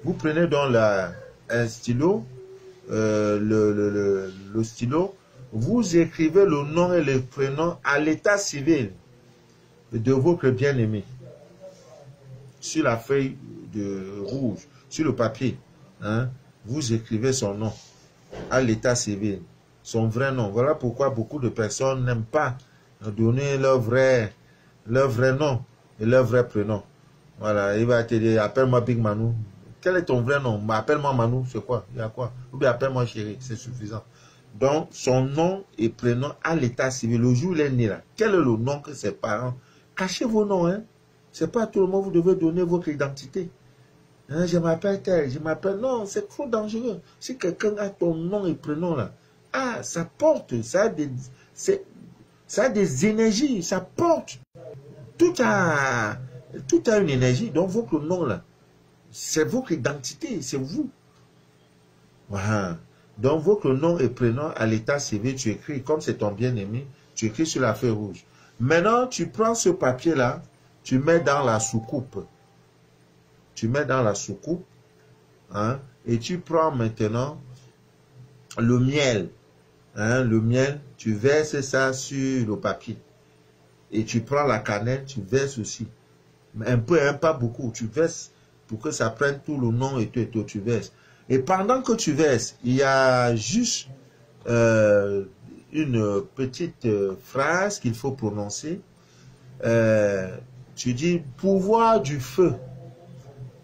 Vous prenez donc un stylo, le stylo, vous écrivez le nom et le prénom à l'état civil de votre bien-aimé sur la feuille de rouge, sur le papier. Hein, vous écrivez son nom à l'état civil, son vrai nom. Voilà pourquoi beaucoup de personnes n'aiment pas donner leur vrai nom et leur vrai prénom. Voilà, il va te dire, appelle-moi Big Manu. Quel est ton vrai nom? Appelle-moi Manu, c'est quoi? Il y a quoi? Ou bien appelle-moi chéri, c'est suffisant. Donc, son nom et prénom à l'état civil, le jour où il est né là. Quel est le nom que ses parents? Cachez vos noms, hein. C'est pas à tout le monde vous devez donner votre identité. Hein, je m'appelle tel, je m'appelle... Non, c'est trop dangereux. Si quelqu'un a ton nom et prénom là, ah, ça porte, ça a des énergies, ça porte. Tout a une énergie. Donc, votre nom là, c'est votre identité, c'est vous. Voilà. Donc, votre nom et prénom à l'état civil, tu écris, comme c'est ton bien-aimé, tu écris sur la feuille rouge. Maintenant, tu prends ce papier-là, tu mets dans la soucoupe. Tu mets dans la soucoupe, hein, et tu prends maintenant le miel. Hein, le miel, tu verses ça sur le papier. Et tu prends la cannelle, tu verses aussi. Un peu, hein, pas beaucoup. Tu verses pour que ça prenne tout le nom et tout, tu verses. Et pendant que tu verses, il y a juste une petite phrase qu'il faut prononcer. Tu dis, pouvoir du feu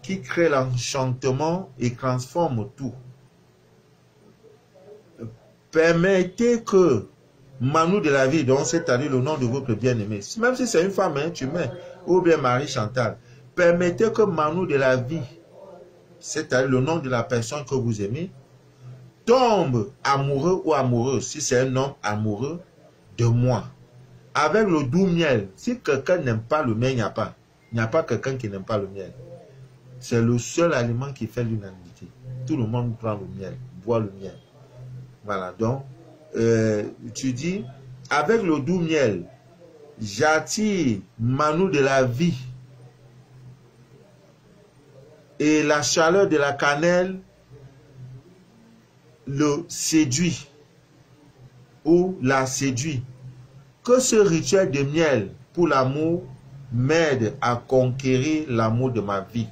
qui crée l'enchantement et transforme tout. Permettez que Manu de la vie, donc c'est-à-dire le nom de votre bien-aimé, même si c'est une femme, hein, tu mets, ou bien Marie Chantal, permettez que Manu de la vie, c'est-à-dire le nom de la personne que vous aimez, tombe amoureux ou amoureuse, si c'est un homme amoureux, de moi. Avec le doux miel. Si quelqu'un n'aime pas le miel, il n'y a pas. Il n'y a pas quelqu'un qui n'aime pas le miel. C'est le seul aliment qui fait l'unanimité. Tout le monde prend le miel, boit le miel. Voilà, donc, tu dis, avec le doux miel, j'attire Manu de la vie. Et la chaleur de la cannelle le séduit ou la séduit. Que ce rituel de miel pour l'amour m'aide à conquérir l'amour de ma vie.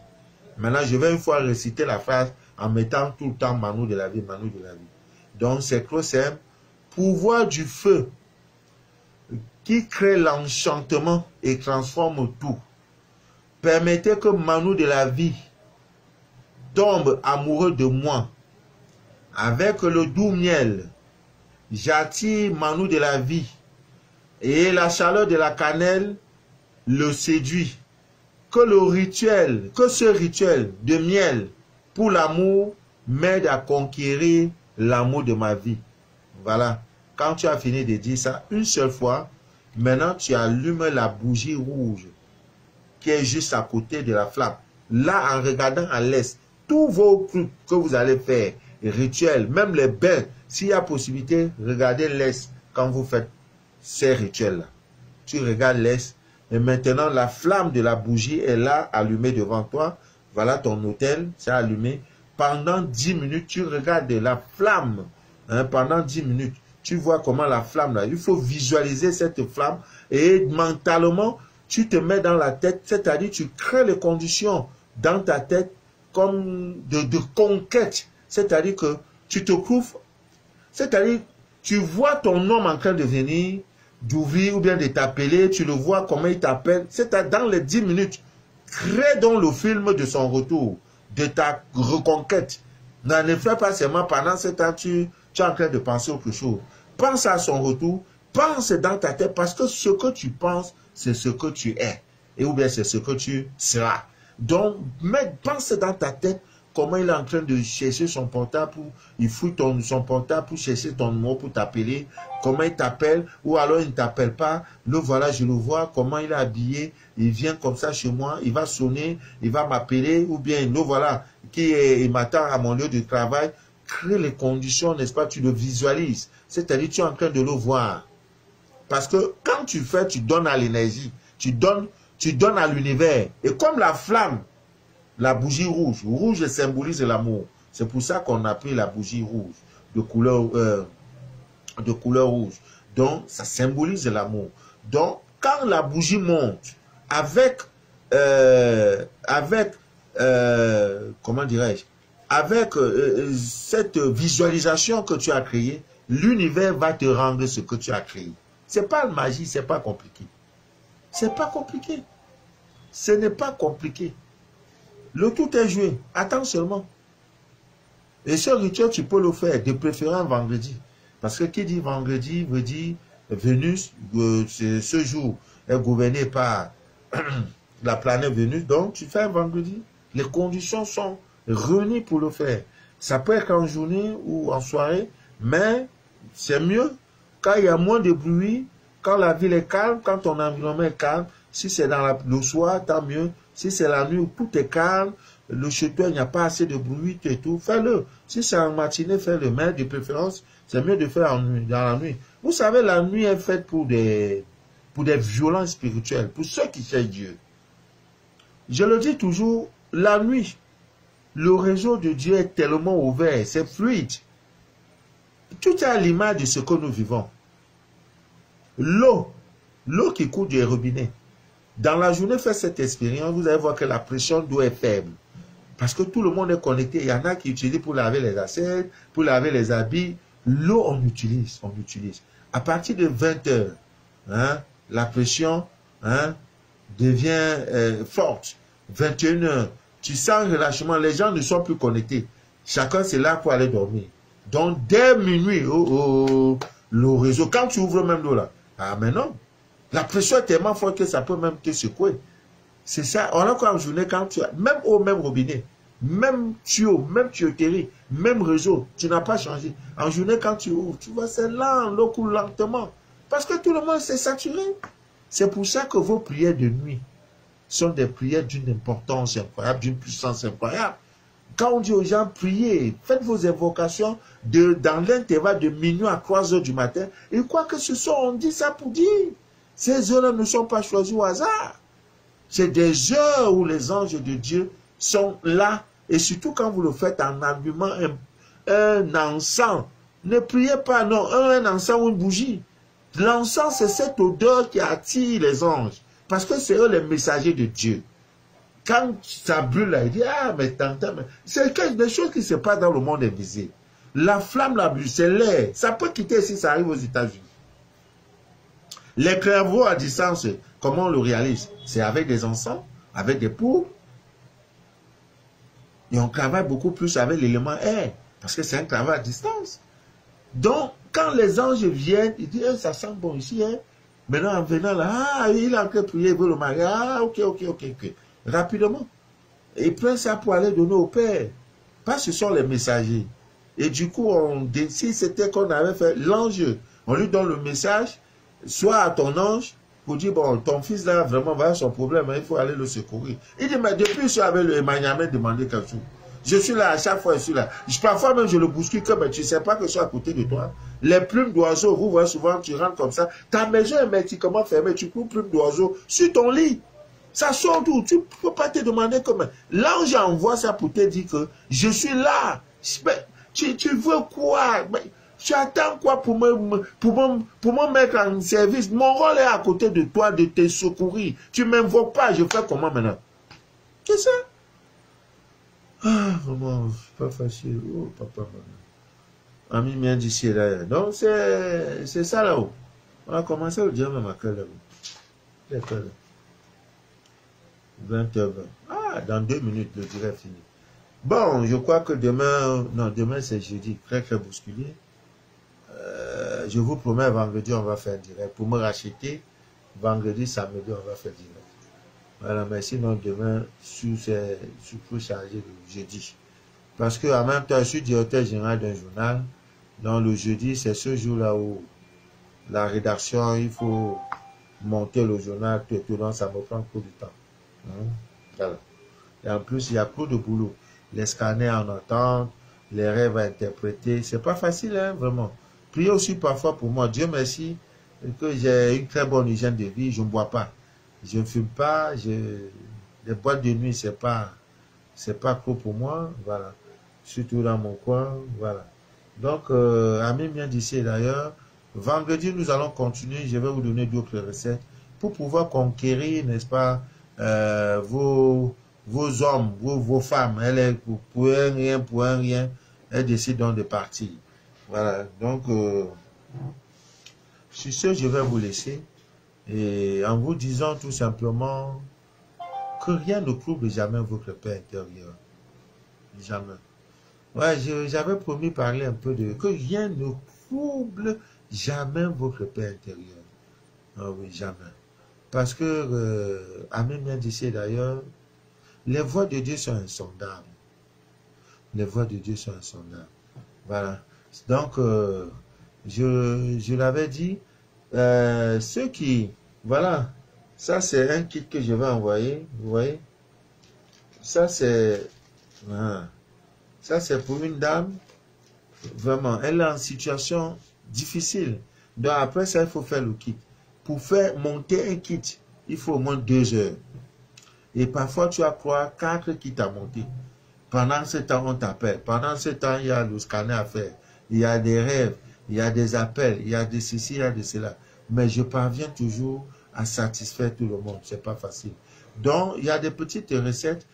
Maintenant, je vais une fois réciter la phrase en mettant tout le temps Manu de la vie, Manu de la vie. Donc, c'est trop simple. Pouvoir du feu qui crée l'enchantement et transforme tout. Permettez que Manu de la vie tombe amoureux de moi. Avec le doux miel, j'attire Manu de la vie. Et la chaleur de la cannelle le séduit. Que ce rituel de miel pour l'amour m'aide à conquérir l'amour de ma vie. Voilà. Quand tu as fini de dire ça une seule fois, maintenant tu allumes la bougie rouge qui est juste à côté de la flamme. Là, en regardant à l'est, tous vos trucs que vous allez faire, rituels, même les bains, s'il y a possibilité, regardez l'est quand vous faites ces rituels-là. Tu regardes l'est et maintenant la flamme de la bougie est là, allumée devant toi. Voilà ton autel, c'est allumé. Pendant 10 minutes, tu regardes la flamme. Hein, pendant 10 minutes, tu vois comment la flamme, là, il faut visualiser cette flamme et mentalement, tu te mets dans la tête, c'est-à-dire tu crées les conditions dans ta tête comme de conquête. C'est-à-dire que tu te trouves, c'est-à-dire tu vois ton homme en train de venir, d'ouvrir ou bien de t'appeler, tu le vois comment il t'appelle. C'est-à-dire dans les 10 minutes, crée donc le film de son retour, de ta reconquête. Ne fais pas seulement pendant ce temps, tu es en train de penser autre chose. Pense à son retour, pense dans ta tête, parce que ce que tu penses, c'est ce que tu es. Et ou bien c'est ce que tu seras. Donc, pense dans ta tête comment il est en train de chercher son portable, il fouille son portable pour chercher ton numéro pour t'appeler, comment il t'appelle, ou alors il ne t'appelle pas, le voilà, je le vois, comment il est habillé, il vient comme ça chez moi, il va sonner, il va m'appeler, ou bien le voilà, il m'attend à mon lieu de travail. Crée les conditions, n'est-ce pas, tu le visualises, c'est-à-dire tu es en train de le voir. Parce que quand tu fais, tu donnes à l'énergie, tu tu donnes à l'univers. Et comme la flamme, la bougie rouge, rouge symbolise l'amour. C'est pour ça qu'on a pris la bougie rouge, de couleur rouge. Donc, ça symbolise l'amour. Donc, quand la bougie monte, comment dirais-je, avec cette visualisation que tu as créée, l'univers va te rendre ce que tu as créé. C'est pas la magie, c'est pas compliqué. C'est pas compliqué. Ce n'est pas compliqué. Le tout est joué. Attends seulement. Et ce rituel, tu peux le faire, de préférence vendredi. Parce que qui dit vendredi veut dire Vénus, ce jour est gouverné par la planète Vénus. Donc, tu fais un vendredi. Les conditions sont réunies pour le faire. Ça peut être en journée ou en soirée, mais c'est mieux quand il y a moins de bruit, quand la ville est calme, quand ton environnement est calme. Si c'est dans le soir, tant mieux. Si c'est la nuit où tout est calme, le chez toi, il n'y a pas assez de bruit et tout, fais-le. Si c'est en matinée, fais-le. Mais de préférence, c'est mieux de faire dans la nuit. Vous savez, la nuit est faite pour des violences spirituelles, pour ceux qui cherchent Dieu. Je le dis toujours, la nuit, le réseau de Dieu est tellement ouvert, c'est fluide. Tout est à l'image de ce que nous vivons. L'eau qui coule du robinet. Dans la journée, faites cette expérience, vous allez voir que la pression d'eau est faible. Parce que tout le monde est connecté. Il y en a qui utilisent pour laver les assiettes, pour laver les habits. L'eau, on utilise. À partir de 20 heures, hein, la pression devient forte. 21 heures, tu sens le relâchement. Les gens ne sont plus connectés. Chacun, c'est là pour aller dormir. Donc, dès minuit, le réseau, quand tu ouvres même l'eau là, ah mais non, la pression est tellement forte que ça peut même te secouer. C'est ça, on a quoi en journée quand tu as, même eau, même robinet, même tuyauterie, même réseau, tu n'as pas changé. En journée quand tu ouvres, tu vois, c'est lent, l'eau coule lentement. Parce que tout le monde s'est saturé. C'est pour ça que vos prières de nuit sont des prières d'une importance incroyable, d'une puissance incroyable. Quand on dit aux gens, priez, faites vos invocations dans l'intervalle de minuit à 3 heures du matin. Et quoi que ce soit, on dit ça pour dire. Ces heures-là ne sont pas choisies au hasard. C'est des heures où les anges de Dieu sont là. Et surtout quand vous le faites en allumant un encens. Ne priez pas, non, un encens ou une bougie. L'encens, c'est cette odeur qui attire les anges. Parce que c'est eux les messagers de Dieu. Quand ça brûle, là, il dit, ah, mais t'entends, c'est des choses qui se passent dans le monde invisible. La flamme, la brûle, c'est l'air. Ça peut quitter si ça arrive aux États-Unis. Les clairvoyants à distance, comment on le réalise? C'est avec des encens, avec des poudres. Et on travaille beaucoup plus avec l'élément air. Parce que c'est un travail à distance. Donc, quand les anges viennent, ils disent, ça sent bon ici, hein. Maintenant, en venant là, ah, il a que prier, il veut le marier. Ah, ok. Rapidement. Et il prend ça pour aller donner au Père. Parce que ce sont les messagers. Et du coup, si c'était qu'on avait fait l'ange, on lui donne le message, soit à ton ange, pour dire, bon, ton fils là, vraiment, va avoir son problème, hein, il faut aller le secourir. Il dit, mais depuis, je suis avec le Emmanuel demandé quelque chose. Je suis là, à chaque fois, je suis là. Parfois même, je le bouscule comme, tu ne sais pas que je suis à côté de toi. Les plumes d'oiseaux, vous voyez souvent, tu rentres comme ça. Ta maison est méticuleusement fermée, tu couds plumes d'oiseaux sur ton lit. Ça sort d'où? Tu ne peux pas te demander comment. L'ange envoie ça pour te dire que je suis là. Tu veux quoi? Tu attends quoi pour me mettre en service? Mon rôle est à côté de toi, de te secourir. Tu ne m'invoques pas, je fais comment maintenant? Qu'est-ce que c'est? Ah, maman, c'est pas facile. Oh, papa, maman. Ami mien d'ici là. Donc, c'est ça là-haut. On a commencé le dire même à quelle heure? Quelle heure? 20h20. Ah, dans 2 minutes, le direct fini. Bon, je crois que demain, non, demain c'est jeudi, très bousculé. Je vous promets, vendredi, on va faire direct. Pour me racheter, vendredi, samedi, on va faire direct. Voilà, mais sinon, demain, je peux charger le jeudi. Parce que en même temps, je suis directeur général d'un journal. Donc, le jeudi, c'est ce jour-là où la rédaction, il faut monter le journal, tout, donc ça me prend beaucoup de temps. Voilà. Et en plus, il y a beaucoup de boulot. Les scanners en entente, les rêves à interpréter. C'est pas facile, hein, vraiment. Priez aussi parfois pour moi. Dieu merci que j'ai une très bonne hygiène de vie. Je ne bois pas. Je ne fume pas. Les boîtes de nuit, c'est pas trop pour moi. Voilà. Surtout dans mon coin. Voilà. Donc, Ami vient d'ici d'ailleurs. Vendredi, nous allons continuer. Je vais vous donner d'autres recettes pour pouvoir conquérir, n'est-ce pas, vos hommes, vos femmes. Elle pour un rien, elle décide donc de partir. Voilà. Donc, sur ce, je vais vous laisser. Et en vous disant tout simplement que rien ne trouble jamais votre paix intérieure. Jamais. Ouais, j'avais promis de parler un peu de... Que rien ne trouble jamais votre paix intérieure. Ah oui, jamais. Parce que, Amen vient d'ici d'ailleurs, les voies de Dieu sont insondables. Les voies de Dieu sont insondables. Voilà. Donc, je l'avais dit, ceux qui... Voilà. Ça, c'est un kit que je vais envoyer. Vous voyez? Ça, c'est... Voilà. Ça, c'est pour une dame, vraiment, elle est en situation difficile. Donc, après ça, il faut faire le kit. Pour faire monter un kit, il faut au moins 2 heures. Et parfois, tu as 4 kits à monter. Pendant ce temps, on t'appelle. Pendant ce temps, il y a le scanner à faire. Il y a des rêves, il y a des appels, il y a de ceci, il y a de cela. Mais je parviens toujours à satisfaire tout le monde. C'est pas facile. Donc, il y a des petites recettes.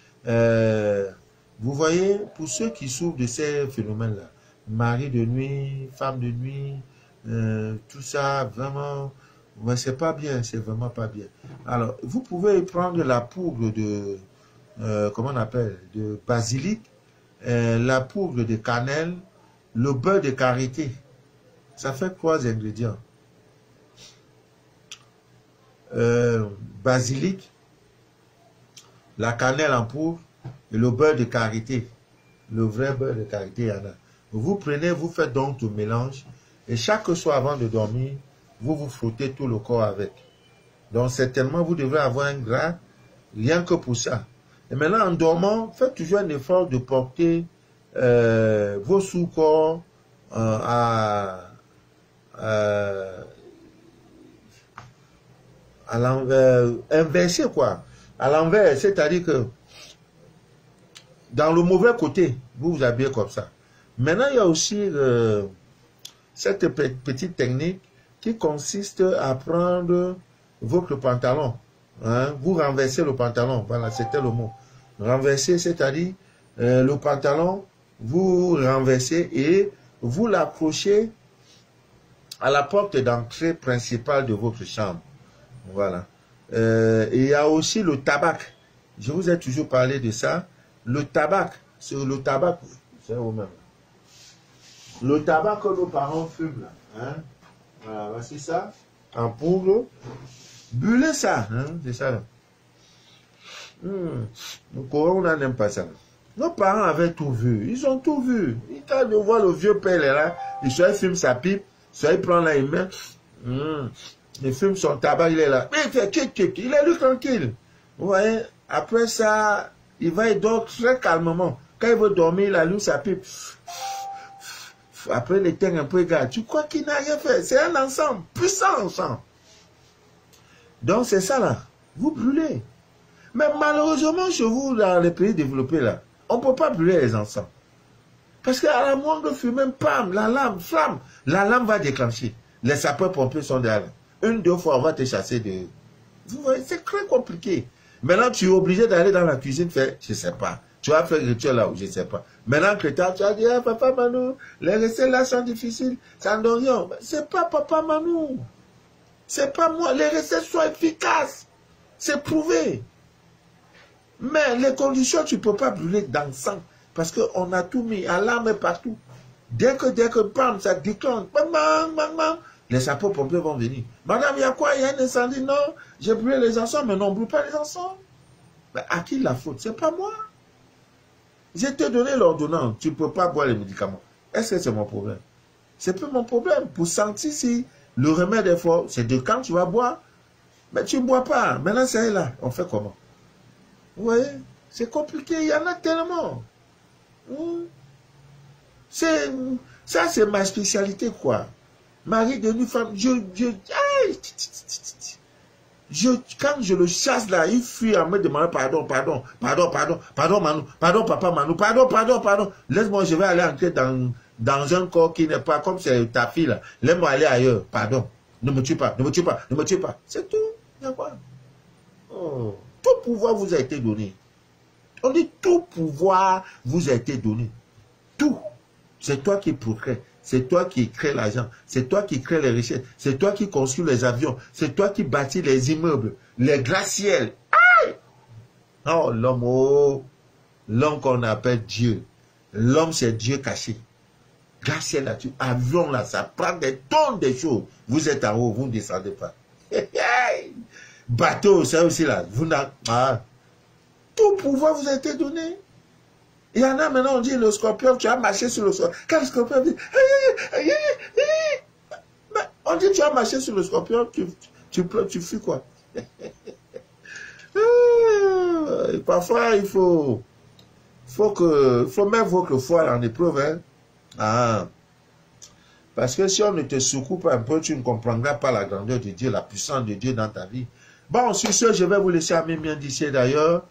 Vous voyez, pour ceux qui souffrent de ces phénomènes-là, mari de nuit, femme de nuit, tout ça, vraiment, ouais, c'est pas bien, c'est vraiment pas bien. Alors, vous pouvez prendre la poudre de, comment on appelle, de basilic, la poudre de cannelle, le beurre de karité. Ça fait 3 ingrédients. Basilic, la cannelle en poudre, et le beurre de karité, le vrai beurre de karité, il y en a. Vous prenez, vous faites donc tout mélange, et chaque soir avant de dormir, vous vous frottez tout le corps avec. Donc certainement, vous devrez avoir un gras, rien que pour ça. Et maintenant, en dormant, faites toujours un effort de porter vos sous-corps à l'envers, inversé quoi. À l'envers, c'est-à-dire que dans le mauvais côté, vous vous habillez comme ça. Maintenant, il y a aussi cette petite technique qui consiste à prendre votre pantalon. Hein, vous renversez le pantalon. Voilà, c'était le mot. Renverser, c'est-à-dire le pantalon, vous renversez et vous l'accrochez à la porte d'entrée principale de votre chambre. Voilà. Et il y a aussi le tabac. Je vous ai toujours parlé de ça. Le tabac, c'est le tabac, c'est vous-même. Le tabac que nos parents fument là. Hein? Voilà, voici ça. En poudre. Bullez ça. Hein? C'est ça là. Nos Coréens, on n'aime pas ça. Nos parents avaient tout vu. Ils ont tout vu. Ils quand de voir le vieux père là, il soit il fume sa pipe, soit il prend la main. Il fume son tabac, il est là. Mais il fait il est lui tranquille. Vous voyez, après ça, il va et dort très calmement. Quand il veut dormir, il allume sa pipe. Après, il éteint un peu, gars. Tu crois qu'il n'a rien fait? C'est un ensemble, puissant ensemble. Donc, c'est ça là. Vous brûlez. Mais malheureusement, chez vous, dans les pays développés là, on ne peut pas brûler les encens. Parce qu'à la moindre fumée, pam, la lame, flamme, la lame va déclencher. Les sapeurs-pompiers sont derrière. 1-2 fois, on va te chasser de... Vous voyez, c'est très compliqué. Maintenant, tu es obligé d'aller dans la cuisine faire, je ne sais pas. Tu vas faire le rituel là où je ne sais pas. Maintenant que tu as dit, ah, papa Manou, les recettes là sont difficiles, ça ne donne rien. C'est pas papa Manou. C'est pas moi. Les recettes sont efficaces. C'est prouvé. Mais les conditions, tu ne peux pas brûler d'encens. Parce qu'on a tout mis, alarme partout. Dès que bam, ça déclenche, bam, bam, bam, bam, les sapeurs-pompiers vont venir. Madame, il y a quoi? Il y a un incendie? Non, j'ai brûlé les encens, mais non, brûle pas les encens. Mais à qui la faute? C'est pas moi. J'ai te donné l'ordonnance, tu ne peux pas boire les médicaments. Est-ce que c'est mon problème? C'est plus mon problème. Pour sentir si le remède est fort, c'est de quand tu vas boire. Mais tu ne bois pas. Maintenant, c'est là. On fait comment? Vous voyez? C'est compliqué. Il y en a tellement. Ça, c'est ma spécialité, quoi. Mari de nuit, femme, Quand je le chasse là, il fuit en me demandant pardon, Manu, pardon, papa Manu, pardon. Laisse-moi, je vais aller entrer dans un corps qui n'est pas comme c'est ta fille là. Laisse-moi aller ailleurs, pardon. Ne me tue pas. C'est tout. Oh. Tout pouvoir vous a été donné. On dit tout pouvoir vous a été donné. Tout. C'est toi qui procrée. C'est toi qui crée l'argent. C'est toi qui crée les richesses. C'est toi qui construis les avions. C'est toi qui bâtis les immeubles, les gratte-ciels. Aïe! Oh, l'homme, oh. L'homme qu'on appelle Dieu. L'homme, c'est Dieu caché. Gratte-ciel là-dessus. Avion là, ça prend des tonnes de choses. Vous êtes en haut, vous ne descendez pas. Bateau, ça aussi là. Vous n'avez pas. Tout pouvoir vous a été donné. Il y en a maintenant, on dit le scorpion, tu as marché sur le scorpion. Quand le scorpion dit, on dit tu as marché sur le scorpion, tu fuis quoi? Parfois, il faut mettre votre foi en épreuve. Hein? Ah. Parce que si on ne te secoue pas un peu, tu ne comprendras pas la grandeur de Dieu, la puissance de Dieu dans ta vie. Bon, sur ce, je vais vous laisser à mes miens d'ici d'ailleurs.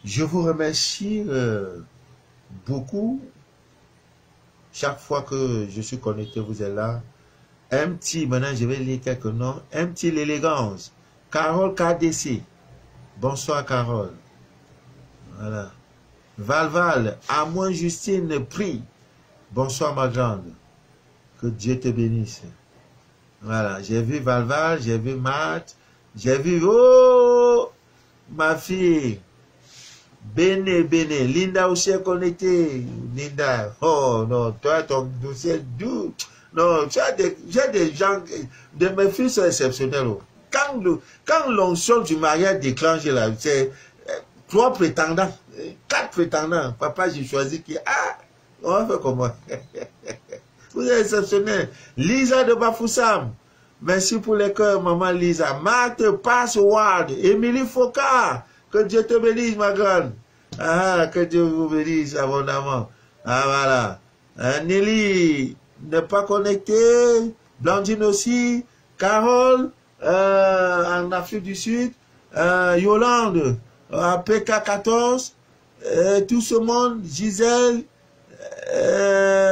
Je vous remercie beaucoup. Chaque fois que je suis connecté, vous êtes là. Maintenant je vais lire quelques noms. L'élégance. Carole KDC. Bonsoir Carole. Voilà. Valval. À moins Justine Prie. Bonsoir ma grande. Que Dieu te bénisse. Voilà. J'ai vu Valval, j'ai vu Matt. J'ai vu, oh, ma fille. Béné, Linda aussi est connectée. Linda, oh non, toi, ton dossier doux. Non, j'ai des gens, mes filles sont exceptionnelles. Quand l'onction du mariage déclenche là, c'est 3 prétendants, 4 prétendants. Papa, j'ai choisi qui. Ah, on va faire comment? Vous êtes exceptionnels. Lisa de Bafoussam. Merci pour les cœurs, maman Lisa. Marthe Password. Émilie Foucault. Que Dieu te bénisse, ma grande. Ah, que Dieu vous bénisse abondamment. Ah, voilà. Nelly n'est pas connectée. Blandine aussi. Carole, en Afrique du Sud. Yolande, à PK14. Tout ce monde. Gisèle.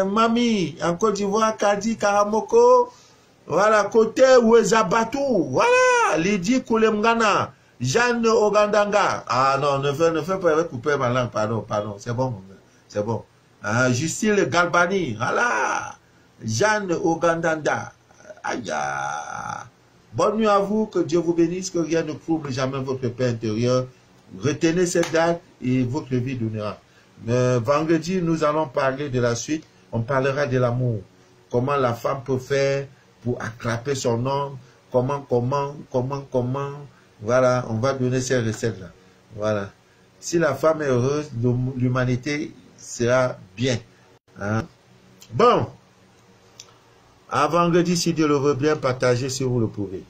Mamie, en Côte d'Ivoire. Kadi Karamoko. Voilà, côté Ouezabatou. Voilà, Lydie Koulemgana. Jeanne Ogandanga. Ah non, ne fais pas couper ma langue, pardon, c'est bon, c'est bon. Justine Galbani, voilà. Jeanne Ogandanda. Aïe. Bonne nuit à vous, que Dieu vous bénisse, que rien ne trouble jamais votre paix intérieure. Retenez cette date et votre vie donnera. Vendredi, nous allons parler de la suite. On parlera de l'amour. Comment la femme peut faire pour attraper son homme. Comment. Voilà, on va donner ces recettes-là. Voilà. Si la femme est heureuse, l'humanité sera bien. Hein? Bon. À vendredi, si Dieu le veut bien, partagez si vous le pouvez.